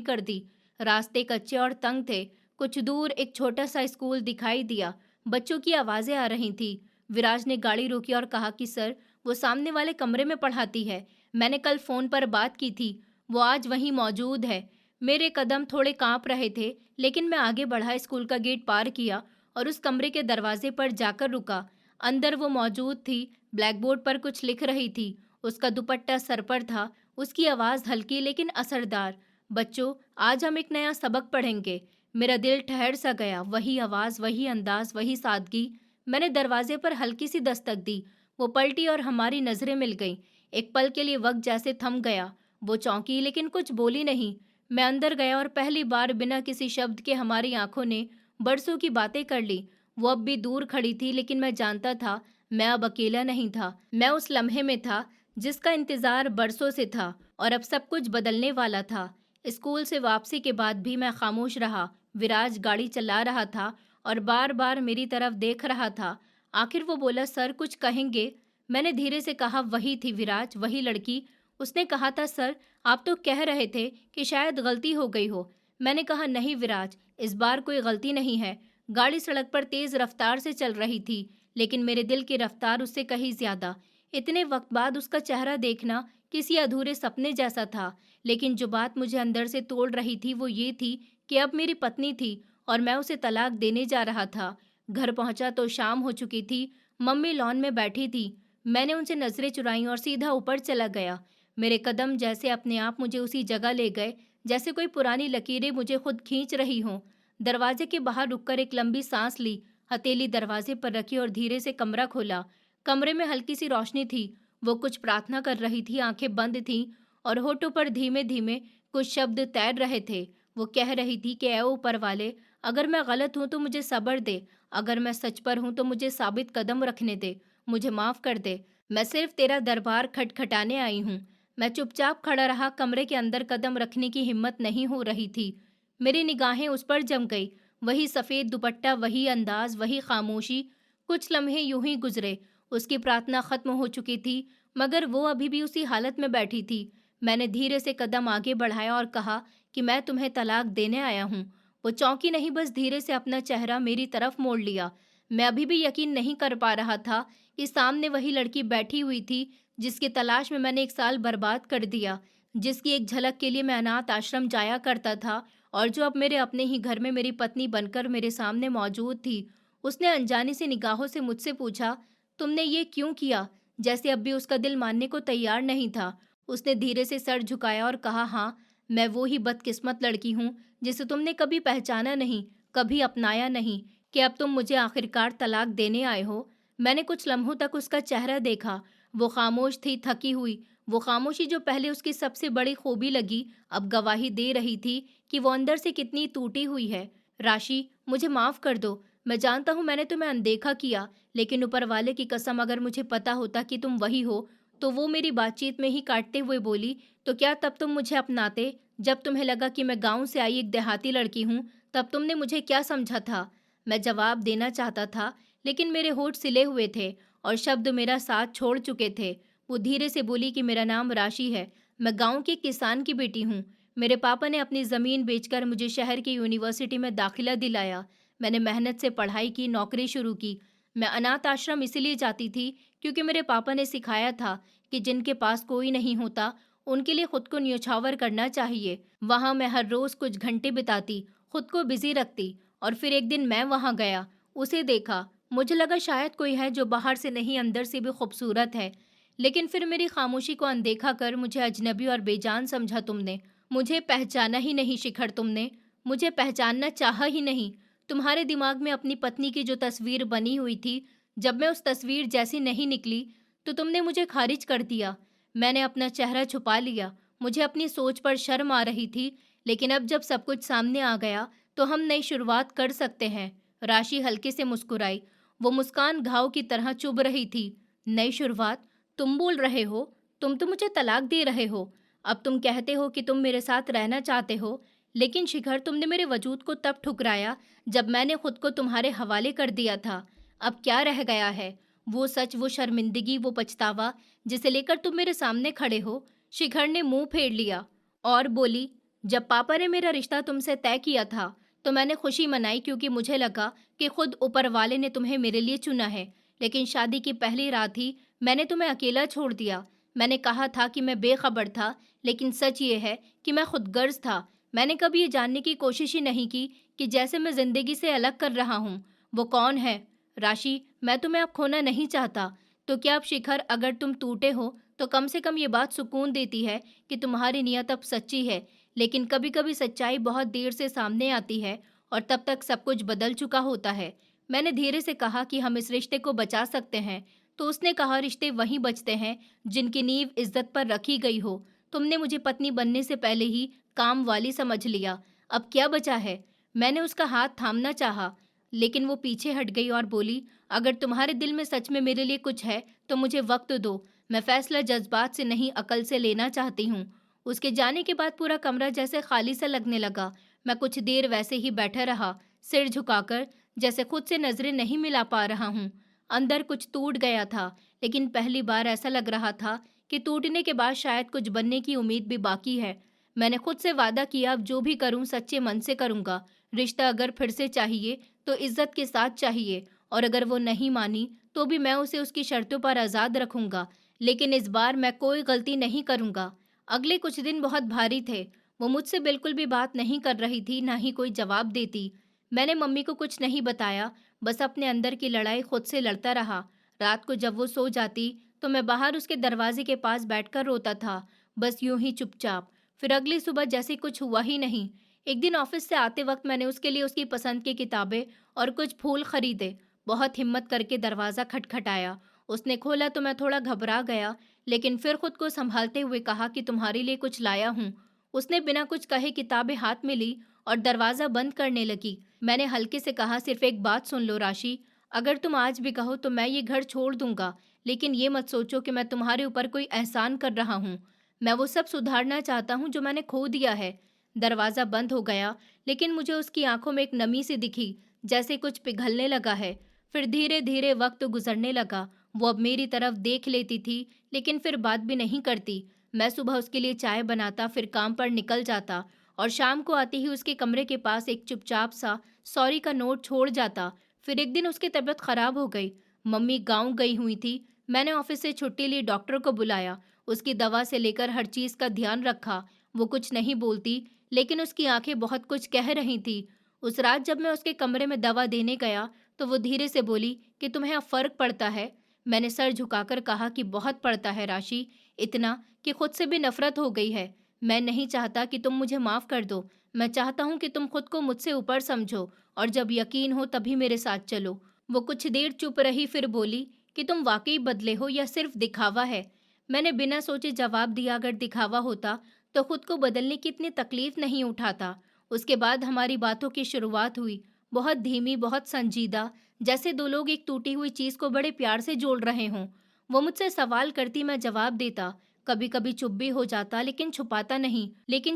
कर दी। रास्ते कच्चे और तंग थे। कुछ दूर एक छोटा सा स्कूल दिखाई दिया। बच्चों की आवाजें आ रही थी। विराज ने गाड़ी रोकी और कहा कि सर, वो सामने वाले कमरे में पढ़ाती है। मैंने कल फोन पर बात की थी, वो आज वहीं मौजूद है। मेरे कदम थोड़े कांप रहे थे, लेकिन मैं आगे बढ़ा, स्कूल का गेट पार किया और उस कमरे के दरवाजे पर जाकर रुका। अंदर वो मौजूद थी, ब्लैक बोर्ड पर कुछ लिख रही थी। उसका दुपट्टा सर पर था। उसकी आवाज हल्की लेकिन असरदार, बच्चों, आज हम एक नया सबक पढ़ेंगे। मेरा दिल ठहर सा गया। वही आवाज, वही अंदाज, वही सादगी। मैंने दरवाजे पर हल्की सी दस्तक दी। वो पलटी और हमारी नजरें मिल गईं। एक पल के लिए वक्त जैसे थम गया। वो चौंकी लेकिन कुछ बोली नहीं। मैं अंदर गया और पहली बार बिना किसी शब्द के हमारी आंखों ने बरसों की बातें कर ली। वो अब भी दूर खड़ी थी, लेकिन मैं जानता था मैं अब अकेला नहीं था। मैं उस लम्हे में था जिसका इंतजार बरसों से था, और अब सब कुछ बदलने वाला था। स्कूल से वापसी के बाद भी मैं खामोश रहा। विराज गाड़ी चला रहा था और बार बार मेरी तरफ देख रहा था। आखिर वो बोला, सर कुछ कहेंगे? मैंने धीरे से कहा, वही थी विराज, वही लड़की। उसने कहा था, सर आप तो कह रहे थे कि शायद गलती हो गई हो। मैंने कहा, नहीं विराज, इस बार कोई गलती नहीं है। गाड़ी सड़क पर तेज रफ्तार से चल रही थी, लेकिन मेरे दिल की रफ्तार उससे कहीं ज्यादा। इतने वक्त बाद उसका चेहरा देखना किसी अधूरे सपने जैसा था। लेकिन जो बात मुझे अंदर से तोड़ रही थी वो ये थी कि अब मेरी पत्नी थी और मैं उसे तलाक देने जा रहा था। घर पहुंचा तो शाम हो चुकी थी। मम्मी लॉन में बैठी थी। मैंने उनसे नजरें चुराई और सीधा ऊपर चला गया। मेरे कदम जैसे अपने आप मुझे उसी जगह ले गए, जैसे कोई पुरानी लकीरें मुझे खुद खींच रही हों। दरवाजे के बाहर रुककर एक लंबी सांस ली, हथेली दरवाजे पर रखी और धीरे से कमरा खोला। कमरे में हल्की सी रोशनी थी। वो कुछ प्रार्थना कर रही थी, आंखें बंद थीं और होठों पर धीमे धीमे कुछ शब्द तैर रहे थे। वो कह रही थी कि ऐ ऊपर वाले, अगर मैं गलत हूं तो मुझे सब्र दे, अगर मैं सच पर हूं तो मुझे साबित कदम रखने दे, मुझे माफ कर दे। मैं सिर्फ तेरा दरबार खटखटाने आई हूँ। मैं चुपचाप खड़ा रहा। कमरे के अंदर कदम रखने की हिम्मत नहीं हो रही थी। मेरी निगाहें उस पर जम गई। वही सफेद दुपट्टा, वही अंदाज, वही खामोशी। कुछ लम्हे यूं ही गुजरे। उसकी प्रार्थना खत्म हो चुकी थी, मगर वो अभी भी उसी हालत में बैठी थी। मैंने धीरे से कदम आगे बढ़ाया और कहा कि मैं तुम्हें तलाक देने आया हूँ। वो चौंकी नहीं, बस धीरे से अपना चेहरा मेरी तरफ मोड़ लिया। मैं अभी भी यकीन नहीं कर पा रहा था कि सामने वही लड़की बैठी हुई थी जिसकी तलाश में मैंने एक साल बर्बाद कर दिया, जिसकी एक झलक के लिए मैं अनाथ आश्रम जाया करता था और जो अब मेरे अपने ही घर में मेरी पत्नी बनकर मेरे सामने मौजूद थी। उसने अनजानी सी निगाहों से मुझसे पूछा, तुमने ये क्यों किया? जैसे अब भी उसका दिल मानने को तैयार नहीं था। उसने धीरे से सर झुकाया और कहा, हाँ, मैं वो ही बदकिस्मत लड़की हूँ जिसे तुमने कभी पहचाना नहीं, कभी अपनाया नहीं। कि अब तुम मुझे आखिरकार तलाक देने आए हो? मैंने कुछ लम्हों तक उसका चेहरा देखा। वो खामोश थी, थकी हुई। वो खामोशी जो पहले उसकी सबसे बड़ी खूबी लगी, अब गवाही दे रही थी कि वो अंदर से कितनी टूटी हुई है। राशि, मुझे माफ कर दो। मैं जानता हूँ मैंने तुम्हें अनदेखा किया, लेकिन ऊपर वाले की कसम, अगर मुझे पता होता कि तुम वही हो तो वो मेरी बातचीत में ही काटते हुए बोली, तो क्या तब तुम मुझे अपनाते? जब तुम्हें लगा कि मैं गांव से आई एक देहाती लड़की हूँ, तब तुमने मुझे क्या समझा था? मैं जवाब देना चाहता था, लेकिन मेरे होठ सिले हुए थे और शब्द मेरा साथ छोड़ चुके थे। वो धीरे से बोली कि मेरा नाम राशि है, मैं गांव के किसान की बेटी हूँ। मेरे पापा ने अपनी ज़मीन बेचकर मुझे शहर की यूनिवर्सिटी में दाखिला दिलाया। मैंने मेहनत से पढ़ाई की, नौकरी शुरू की। मैं अनाथ आश्रम इसीलिए जाती थी क्योंकि मेरे पापा ने सिखाया था कि जिनके पास कोई नहीं होता उनके लिए खुद को न्योछावर करना चाहिए। वहाँ मैं हर रोज कुछ घंटे बिताती, खुद को बिजी रखती, और फिर एक दिन मैं वहाँ गया, उसे देखा। मुझे लगा शायद कोई है जो बाहर से नहीं अंदर से भी खूबसूरत है, लेकिन फिर मेरी खामोशी को अनदेखा कर मुझे अजनबी और बेजान समझा तुमने। मुझे पहचाना ही नहीं शिखर तुमने, मुझे पहचानना चाहा ही नहीं। तुम्हारे दिमाग में अपनी पत्नी की जो तस्वीर बनी हुई थी, जब मैं उस तस्वीर जैसी नहीं निकली, तो तुमने मुझे खारिज कर दिया। मैंने अपना चेहरा छुपा लिया, मुझे अपनी सोच पर शर्म आ रही थी, लेकिन अब जब सब कुछ सामने आ गया, तो हम नई शुरुआत कर सकते हैं। राशि हल्के से मुस्कुराई। वो मुस्कान घाव की तरह चुभ रही थी। नई शुरुआत? तुम बोल रहे हो? तुम तो मुझे तलाक दे रहे हो। अब तुम कहते हो कि तुम मेरे साथ रहना चाहते हो, लेकिन शिखर तुमने मेरे वजूद को तब ठुकराया जब मैंने खुद को तुम्हारे हवाले कर दिया था। अब क्या रह गया है? वो सच, वो शर्मिंदगी, वो पछतावा जिसे लेकर तुम मेरे सामने खड़े हो? शिखर ने मुंह फेर लिया और बोली, जब पापा ने मेरा रिश्ता तुमसे तय किया था, तो मैंने खुशी मनाई क्योंकि मुझे लगा कि खुद ऊपर वाले ने तुम्हें मेरे लिए चुना है। लेकिन शादी की पहली रात ही मैंने तुम्हें अकेला छोड़ दिया। मैंने कहा था कि मैं बेखबर था, लेकिन सच ये है कि मैं खुदगर्ज था। मैंने कभी ये जानने की कोशिश ही नहीं की कि जैसे मैं जिंदगी से अलग कर रहा हूँ, वो कौन है। राशि, मैं तुम्हें अब खोना नहीं चाहता। तो क्या अब शिखर, अगर तुम टूटे हो तो कम से कम ये बात सुकून देती है कि तुम्हारी नीयत अब सच्ची है। लेकिन कभी कभी सच्चाई बहुत देर से सामने आती है और तब तक सब कुछ बदल चुका होता है। मैंने धीरे से कहा कि हम इस रिश्ते को बचा सकते हैं, तो उसने कहा, रिश्ते वहीं बचते हैं जिनकी नींव इज्जत पर रखी गई हो। तुमने मुझे पत्नी बनने से पहले ही काम वाली समझ लिया। अब क्या बचा है? मैंने उसका हाथ थामना चाहा, लेकिन वो पीछे हट गई और बोली, अगर तुम्हारे दिल में सच में मेरे लिए कुछ है तो मुझे वक्त दो। मैं फैसला जज्बात से नहीं, अकल से लेना चाहती हूँ। उसके जाने के बाद पूरा कमरा जैसे खाली सा लगने लगा। मैं कुछ देर वैसे ही बैठा रहा, सिर झुकाकर, जैसे खुद से नजरें नहीं मिला पा रहा हूँ। अंदर कुछ टूट गया था, लेकिन पहली बार ऐसा लग रहा था कि टूटने के बाद शायद कुछ बनने की उम्मीद भी बाकी है। मैंने खुद से वादा किया, अब जो भी करूँ सच्चे मन से करूँगा। रिश्ता अगर फिर से चाहिए तो इज्जत के साथ चाहिए, और अगर वो नहीं मानी तो भी मैं उसे उसकी शर्तों पर आज़ाद रखूंगा। लेकिन इस बार मैं कोई गलती नहीं करूंगा। अगले कुछ दिन बहुत भारी थे। वो मुझसे बिल्कुल भी बात नहीं कर रही थी, ना ही कोई जवाब देती। मैंने मम्मी को कुछ नहीं बताया, बस अपने अंदर की लड़ाई खुद से लड़ता रहा। रात को जब वो सो जाती, तो मैं बाहर उसके दरवाजे के पास बैठकर रोता था, बस यूं ही चुपचाप। फिर अगली सुबह जैसे कुछ हुआ ही नहीं। एक दिन ऑफिस से आते वक्त मैंने उसके लिए उसकी पसंद की किताबें और कुछ फूल खरीदे। बहुत हिम्मत करके दरवाज़ा खटखटाया। उसने खोला तो मैं थोड़ा घबरा गया, लेकिन फिर खुद को संभालते हुए कहा कि तुम्हारे लिए कुछ लाया हूँ। उसने बिना कुछ कहे किताबें हाथ में ली और दरवाज़ा बंद करने लगी। मैंने हल्के से कहा, सिर्फ एक बात सुन लो राशि, अगर तुम आज भी कहो तो मैं ये घर छोड़ दूंगा, लेकिन ये मत सोचो कि मैं तुम्हारे ऊपर कोई एहसान कर रहा हूँ। मैं वो सब सुधारना चाहता हूँ जो मैंने खो दिया है। दरवाज़ा बंद हो गया, लेकिन मुझे उसकी आंखों में एक नमी सी दिखी, जैसे कुछ पिघलने लगा है। फिर धीरे धीरे वक्त गुजरने लगा। वो अब मेरी तरफ देख लेती थी, लेकिन फिर बात भी नहीं करती। मैं सुबह उसके लिए चाय बनाता, फिर काम पर निकल जाता और शाम को आते ही उसके कमरे के पास एक चुपचाप सा सॉरी का नोट छोड़ जाता। फिर एक दिन उसकी तबीयत खराब हो गई। मम्मी गांव गई हुई थी। मैंने ऑफिस से छुट्टी ली, डॉक्टर को बुलाया, उसकी दवा से लेकर हर चीज का ध्यान रखा। वो कुछ नहीं बोलती, लेकिन उसकी आंखें बहुत कुछ कह रही थी। उस रात जब मैं उसके कमरे में दवा देने गया, तो वो धीरे से बोली कि तुम्हें अब फर्क पड़ता है। मैंने सर झुकाकर कहा कि बहुत पड़ता है राशि, इतना कि खुद से भी नफरत हो गई है। मैं नहीं चाहता कि तुम मुझे माफ कर दो, मैं चाहता हूँ कि तुम खुद को मुझसे ऊपर समझो और जब यकीन हो तभी मेरे साथ चलो। वो कुछ देर चुप रही, फिर बोली कि तुम वाकई बदले हो या सिर्फ दिखावा है। मैंने बिना सोचे जवाब दिया, अगर दिखावा होता तो खुद को बदलने की इतनी तकलीफ नहीं उठाता। उसके बाद हमारी बातों की शुरुआत हुई, बहुत धीमी, बहुत संजीदा, जैसे दो लोग एक टूटी हुई चीज को बड़े प्यार से जोड़ रहे हों। वो मुझसे सवाल करती, मैं जवाब देता। कभी कभी चुप भी हो जाता, लेकिन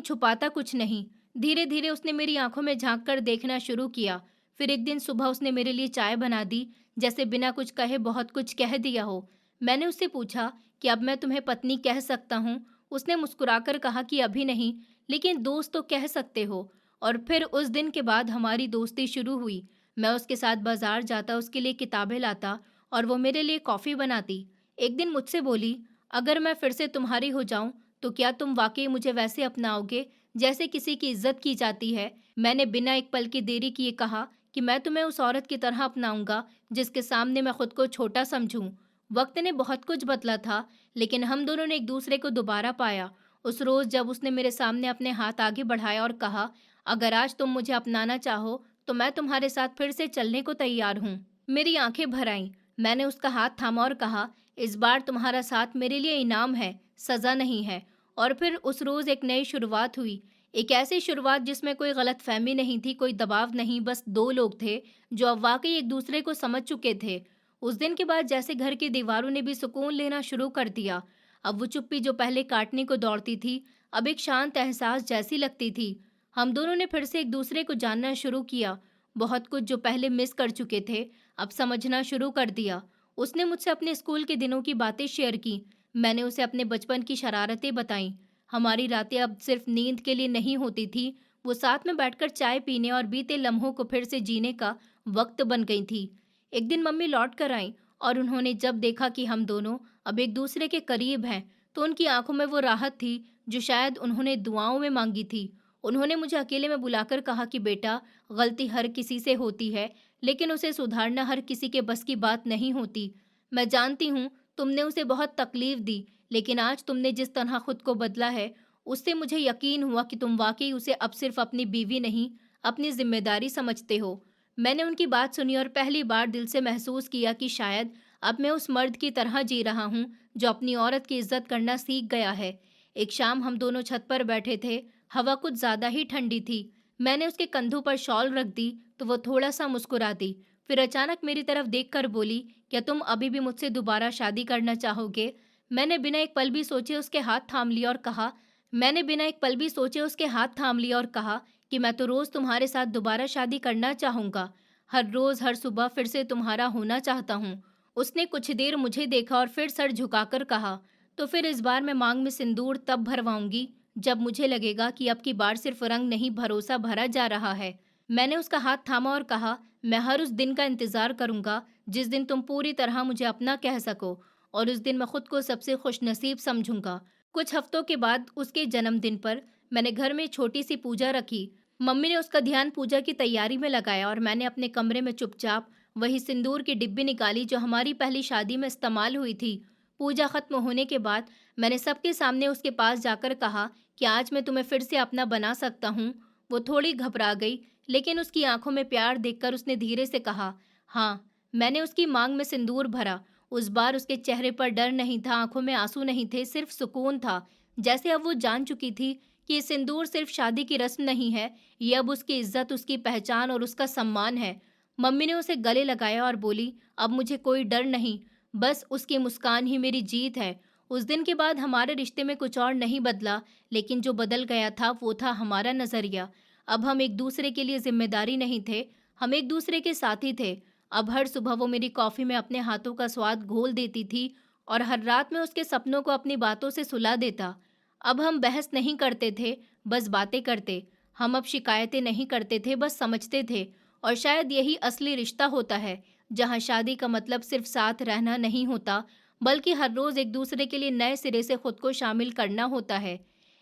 छुपाता कुछ नहीं। धीरे धीरे उसने मेरी आंखों में झांक कर देखना शुरू किया। फिर एक दिन सुबह उसने मेरे लिए चाय बना दी, जैसे बिना कुछ कहे बहुत कुछ कह दिया हो। मैंने उससे पूछा कि अब मैं तुम्हें पत्नी कह सकता हूँ? उसने मुस्कुराकर कहा कि अभी नहीं, लेकिन दोस्त तो कह सकते हो। और फिर उस दिन के बाद हमारी दोस्ती शुरू हुई। मैं उसके साथ बाजार जाता, उसके लिए किताबें लाता और वो मेरे लिए कॉफ़ी बनाती। एक दिन मुझसे बोली, अगर मैं फिर से तुम्हारी हो जाऊं तो क्या तुम वाकई मुझे वैसे अपनाओगे जैसे किसी की इज्जत की जाती है? मैंने बिना एक पल की देरी किए कहा कि मैं तुम्हें उस औरत की तरह अपनाऊंगा जिसके सामने मैं खुद को छोटा समझूं। वक्त ने बहुत कुछ बदला था, लेकिन हम दोनों ने एक दूसरे को दोबारा पाया। उस रोज जब उसने मेरे सामने अपने हाथ आगे बढ़ाया और कहा, अगर आज तुम मुझे अपनाना चाहो तो मैं तुम्हारे साथ फिर से चलने को तैयार हूँ। मेरी आंखें भर आईं। मैंने उसका हाथ थामा और कहा, इस बार तुम्हारा साथ मेरे लिए इनाम है, सजा नहीं है। और फिर उस रोज एक नई शुरुआत हुई। एक ऐसी शुरुआत जिसमें कोई गलतफहमी नहीं थी, कोई दबाव नहीं, बस दो लोग थे जो अब वाकई एक दूसरे को समझ चुके थे। उस दिन के बाद जैसे घर की दीवारों ने भी सुकून लेना शुरू कर दिया। अब वो चुप्पी जो पहले काटने को दौड़ती थी, अब एक शांत एहसास जैसी लगती थी। हम दोनों ने फिर से एक दूसरे को जानना शुरू किया। बहुत कुछ जो पहले मिस कर चुके थे, अब समझना शुरू कर दिया। उसने मुझसे अपने स्कूल के दिनों की बातें शेयर की। मैंने उसे अपने बचपन की शरारतें बताईं। हमारी रातें अब सिर्फ नींद के लिए नहीं होती थी, वो साथ में बैठकर चाय पीने और बीते लम्हों को फिर से जीने का वक्त बन गई थी। एक दिन मम्मी लौट कर आईं और उन्होंने जब देखा कि हम दोनों अब एक दूसरे के करीब हैं, तो उनकी आंखों में वो राहत थी जो शायद उन्होंने दुआओं में मांगी थी। उन्होंने मुझे अकेले में बुलाकर कहा कि बेटा, गलती हर किसी से होती है, लेकिन उसे सुधारना हर किसी के बस की बात नहीं होती। मैं जानती हूँ तुमने उसे बहुत तकलीफ दी, लेकिन आज तुमने जिस तरह खुद को बदला है, उससे मुझे यकीन हुआ कि तुम वाकई उसे अब सिर्फ अपनी बीवी नहीं, अपनी जिम्मेदारी समझते हो। मैंने उनकी बात सुनी और पहली बार दिल से महसूस किया कि शायद अब मैं उस मर्द की तरह जी रहा हूँ जो अपनी औरत की इज्जत करना सीख गया है। एक शाम हम दोनों छत पर बैठे थे। हवा कुछ ज्यादा ही ठंडी थी। मैंने उसके कंधों पर शॉल रख दी तो वो थोड़ा सा मुस्कुरा दी। फिर अचानक मेरी तरफ देखकर बोली, क्या तुम अभी भी मुझसे दोबारा शादी करना चाहोगे? मैंने बिना एक पल भी सोचे उसके हाथ थाम लिया और कहा मैंने बिना एक पल भी सोचे उसके हाथ थाम लिया और कहा कि मैं तो रोज तुम्हारे साथ दोबारा शादी करना चाहूंगा। हर रोज हर सुबह फिर से तुम्हारा होना चाहता हूँ। उसने कुछ देर मुझे देखा और फिर सर झुकाकर कहा, तो फिर इस बार मैं मांग में सिंदूर तब भरवाऊंगी जब मुझे लगेगा कि अब की बार सिर्फ रंग नहीं, भरोसा भरा जा रहा है। मैंने उसका हाथ थामा और कहा, मैं हर उस दिन का इंतजार करूंगा जिस दिन तुम पूरी तरह मुझे अपना कह सको, और उस दिन मैं खुद को सबसे खुशनसीब समझूंगा। कुछ हफ्तों के बाद उसके जन्मदिन पर मैंने घर में छोटी सी पूजा रखी। मम्मी ने उसका ध्यान पूजा की तैयारी में लगाया और मैंने अपने कमरे में चुपचाप वही सिंदूर की डिब्बी निकाली जो हमारी पहली शादी में इस्तेमाल हुई थी। पूजा खत्म होने के बाद मैंने सबके सामने उसके पास जाकर कहा कि आज मैं तुम्हें फिर से अपना बना सकता हूँ। वो थोड़ी घबरा गई, लेकिन उसकी आंखों में प्यार देखकर उसने धीरे से कहा, हाँ। मैंने उसकी मांग में सिंदूर भरा। उस बार उसके चेहरे पर डर नहीं था, आंखों में आंसू नहीं थे, सिर्फ सुकून था। जैसे अब वो जान चुकी थी कि ये सिंदूर सिर्फ शादी की रस्म नहीं है, ये अब उसकी इज्जत, उसकी पहचान और उसका सम्मान है। मम्मी ने उसे गले लगाया और बोली, अब मुझे कोई डर नहीं, बस उसकी मुस्कान ही मेरी जीत है। उस दिन के बाद हमारे रिश्ते में कुछ और नहीं बदला, लेकिन जो बदल गया था वो था हमारा नजरिया। अब हम एक दूसरे के लिए जिम्मेदारी नहीं थे, हम एक दूसरे के साथी थे। अब हर सुबह वो मेरी कॉफी में अपने हाथों का स्वाद घोल देती थी और हर रात में उसके सपनों को अपनी बातों से सुला देता। अब हम बहस नहीं करते थे, बस बातें करते। हम अब शिकायतें नहीं करते थे, बस समझते थे। और शायद यही असली रिश्ता होता है, जहाँ शादी का मतलब सिर्फ साथ रहना नहीं होता, बल्कि हर रोज एक दूसरे के लिए नए सिरे से खुद को शामिल करना होता है।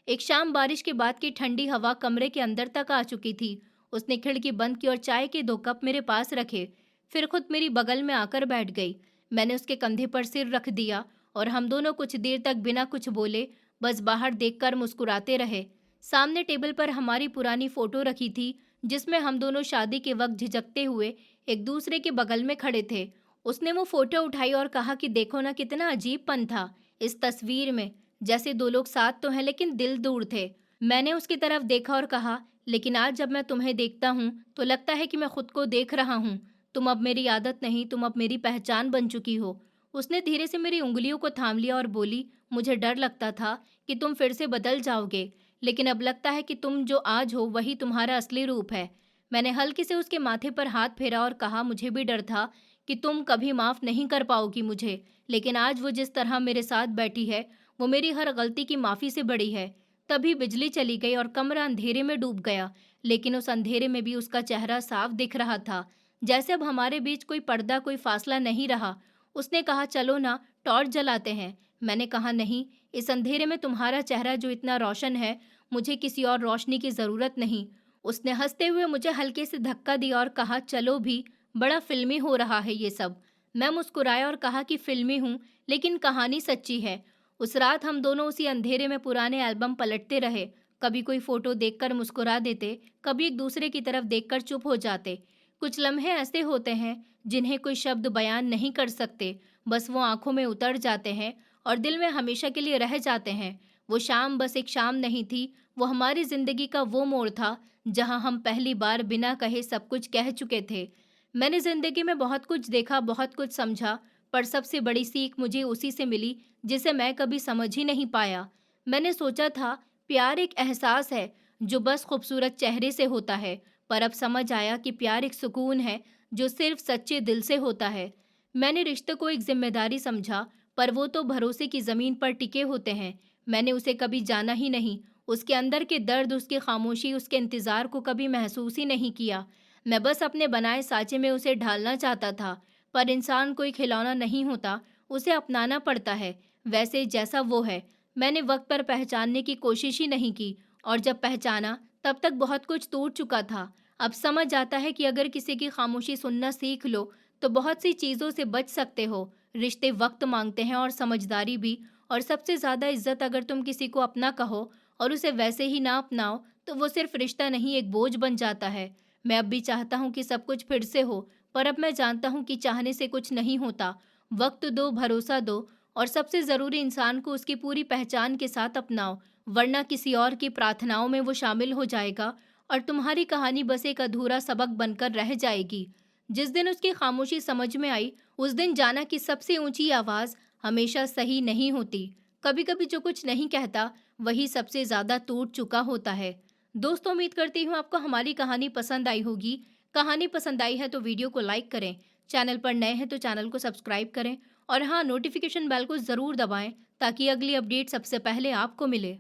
एक शाम बारिश के बाद की ठंडी हवा कमरे के अंदर तक आ चुकी थी। उसने खिड़की बंद की और चाय के 2 कप मेरे पास रखे, फिर खुद मेरी बगल में आकर बैठ गई। मैंने उसके कंधे पर सिर रख दिया और हम दोनों कुछ देर तक बिना कुछ बोले बस बाहर देखकर मुस्कुराते रहे। सामने टेबल पर हमारी पुरानी फोटो रखी थी, जिसमें हम दोनों शादी के वक्त झिझकते हुए एक दूसरे के बगल में खड़े थे। उसने वो फोटो उठाई और कहा कि देखो ना, कितना अजीबपन था इस तस्वीर में, जैसे दो लोग साथ तो हैं लेकिन दिल दूर थे। मैंने उसकी तरफ देखा और कहा, लेकिन आज जब मैं तुम्हें देखता हूँ तो लगता है कि मैं खुद को देख रहा हूँ। तुम अब मेरी आदत नहीं, तुम अब मेरी पहचान बन चुकी हो। उसने धीरे से मेरी उंगलियों को थाम लिया और बोली, मुझे डर लगता था कि तुम फिर से बदल जाओगे, लेकिन अब लगता है कि तुम जो आज हो वही तुम्हारा असली रूप है। मैंने हल्के से उसके माथे पर हाथ फेरा और कहा, मुझे भी डर था कि तुम कभी माफ नहीं कर पाओगी मुझे, लेकिन आज वो जिस तरह मेरे साथ बैठी है, वो मेरी हर गलती की माफी से बड़ी है। तभी बिजली चली गई और कमरा अंधेरे में डूब गया, लेकिन उस अंधेरे में भी उसका चेहरा साफ दिख रहा था, जैसे अब हमारे बीच कोई पर्दा, कोई फासला नहीं रहा। उसने कहा, चलो ना, टॉर्च जलाते हैं। मैंने कहा, नहीं, इस अंधेरे में तुम्हारा चेहरा जो इतना रोशन है, मुझे किसी और रोशनी की जरूरत नहीं। उसने हंसते हुए मुझे हल्के से धक्का दिया और कहा, चलो भी, बड़ा फिल्मी हो रहा है ये सब। मैं मुस्कुराया और कहा कि फिल्मी हूँ, लेकिन कहानी सच्ची है। उस रात हम दोनों उसी अंधेरे में पुराने एल्बम पलटते रहे। कभी कोई फोटो देखकर मुस्कुरा देते, कभी एक दूसरे की तरफ देखकर चुप हो जाते। कुछ लम्हे ऐसे होते हैं जिन्हें कोई शब्द बयान नहीं कर सकते, बस वो आंखों में उतर जाते हैं और दिल में हमेशा के लिए रह जाते हैं। वो शाम बस एक शाम नहीं थी, वो हमारी जिंदगी का वो मोड़ था जहां हम पहली बार बिना कहे सब कुछ कह चुके थे। मैंने जिंदगी में बहुत कुछ देखा, बहुत कुछ समझा, पर सबसे बड़ी सीख मुझे उसी से मिली जिसे मैं कभी समझ ही नहीं पाया। मैंने सोचा था प्यार एक एहसास है जो बस खूबसूरत चेहरे से होता है, पर अब समझ आया कि प्यार एक सुकून है जो सिर्फ सच्चे दिल से होता है। मैंने रिश्ते को एक जिम्मेदारी समझा, पर वो तो भरोसे की जमीन पर टिके होते हैं। मैंने उसे कभी जाना ही नहीं, उसके अंदर के दर्द, उसकी खामोशी, उसके इंतजार को कभी महसूस ही नहीं किया। मैं बस अपने बनाए सांचे में उसे ढालना चाहता था, पर इंसान कोई खिलौना नहीं होता, उसे अपनाना पड़ता है, वैसे जैसा वो है। मैंने वक्त पर पहचानने की कोशिश ही नहीं की, और जब पहचाना तब तक बहुत कुछ टूट चुका था। अब समझ आता है कि अगर किसी की खामोशी सुनना सीख लो, तो बहुत सी चीज़ों से बच सकते हो। रिश्ते वक्त मांगते हैं और समझदारी भी, और सबसे ज़्यादा इज्जत अगर तुम किसी को अपना कहो और उसे वैसे ही ना अपनाओ, तो वो सिर्फ रिश्ता नहीं, एक बोझ बन जाता है। मैं अब भी चाहता हूँ कि सब कुछ फिर से हो, पर अब मैं जानता हूँ कि चाहने से कुछ नहीं होता। वक्त दो, भरोसा दो, और सबसे ज़रूरी, इंसान को उसकी पूरी पहचान के साथ अपनाओ, वरना किसी और की प्रार्थनाओं में वो शामिल हो जाएगा और तुम्हारी कहानी बस एक अधूरा सबक बनकर रह जाएगी। जिस दिन उसकी खामोशी समझ में आई, उस दिन जाना कि सबसे ऊंची आवाज़ हमेशा सही नहीं होती। कभी-कभी जो कुछ नहीं कहता, वही सबसे ज़्यादा टूट चुका होता है। दोस्तों, उम्मीद करती हूँ आपको हमारी कहानी पसंद आई होगी। कहानी पसंद आई है तो वीडियो को लाइक करें, चैनल पर नए हैं तो चैनल को सब्सक्राइब करें, और हाँ, नोटिफिकेशन बेल को ज़रूर दबाएं ताकि अगली अपडेट सबसे पहले आपको मिले।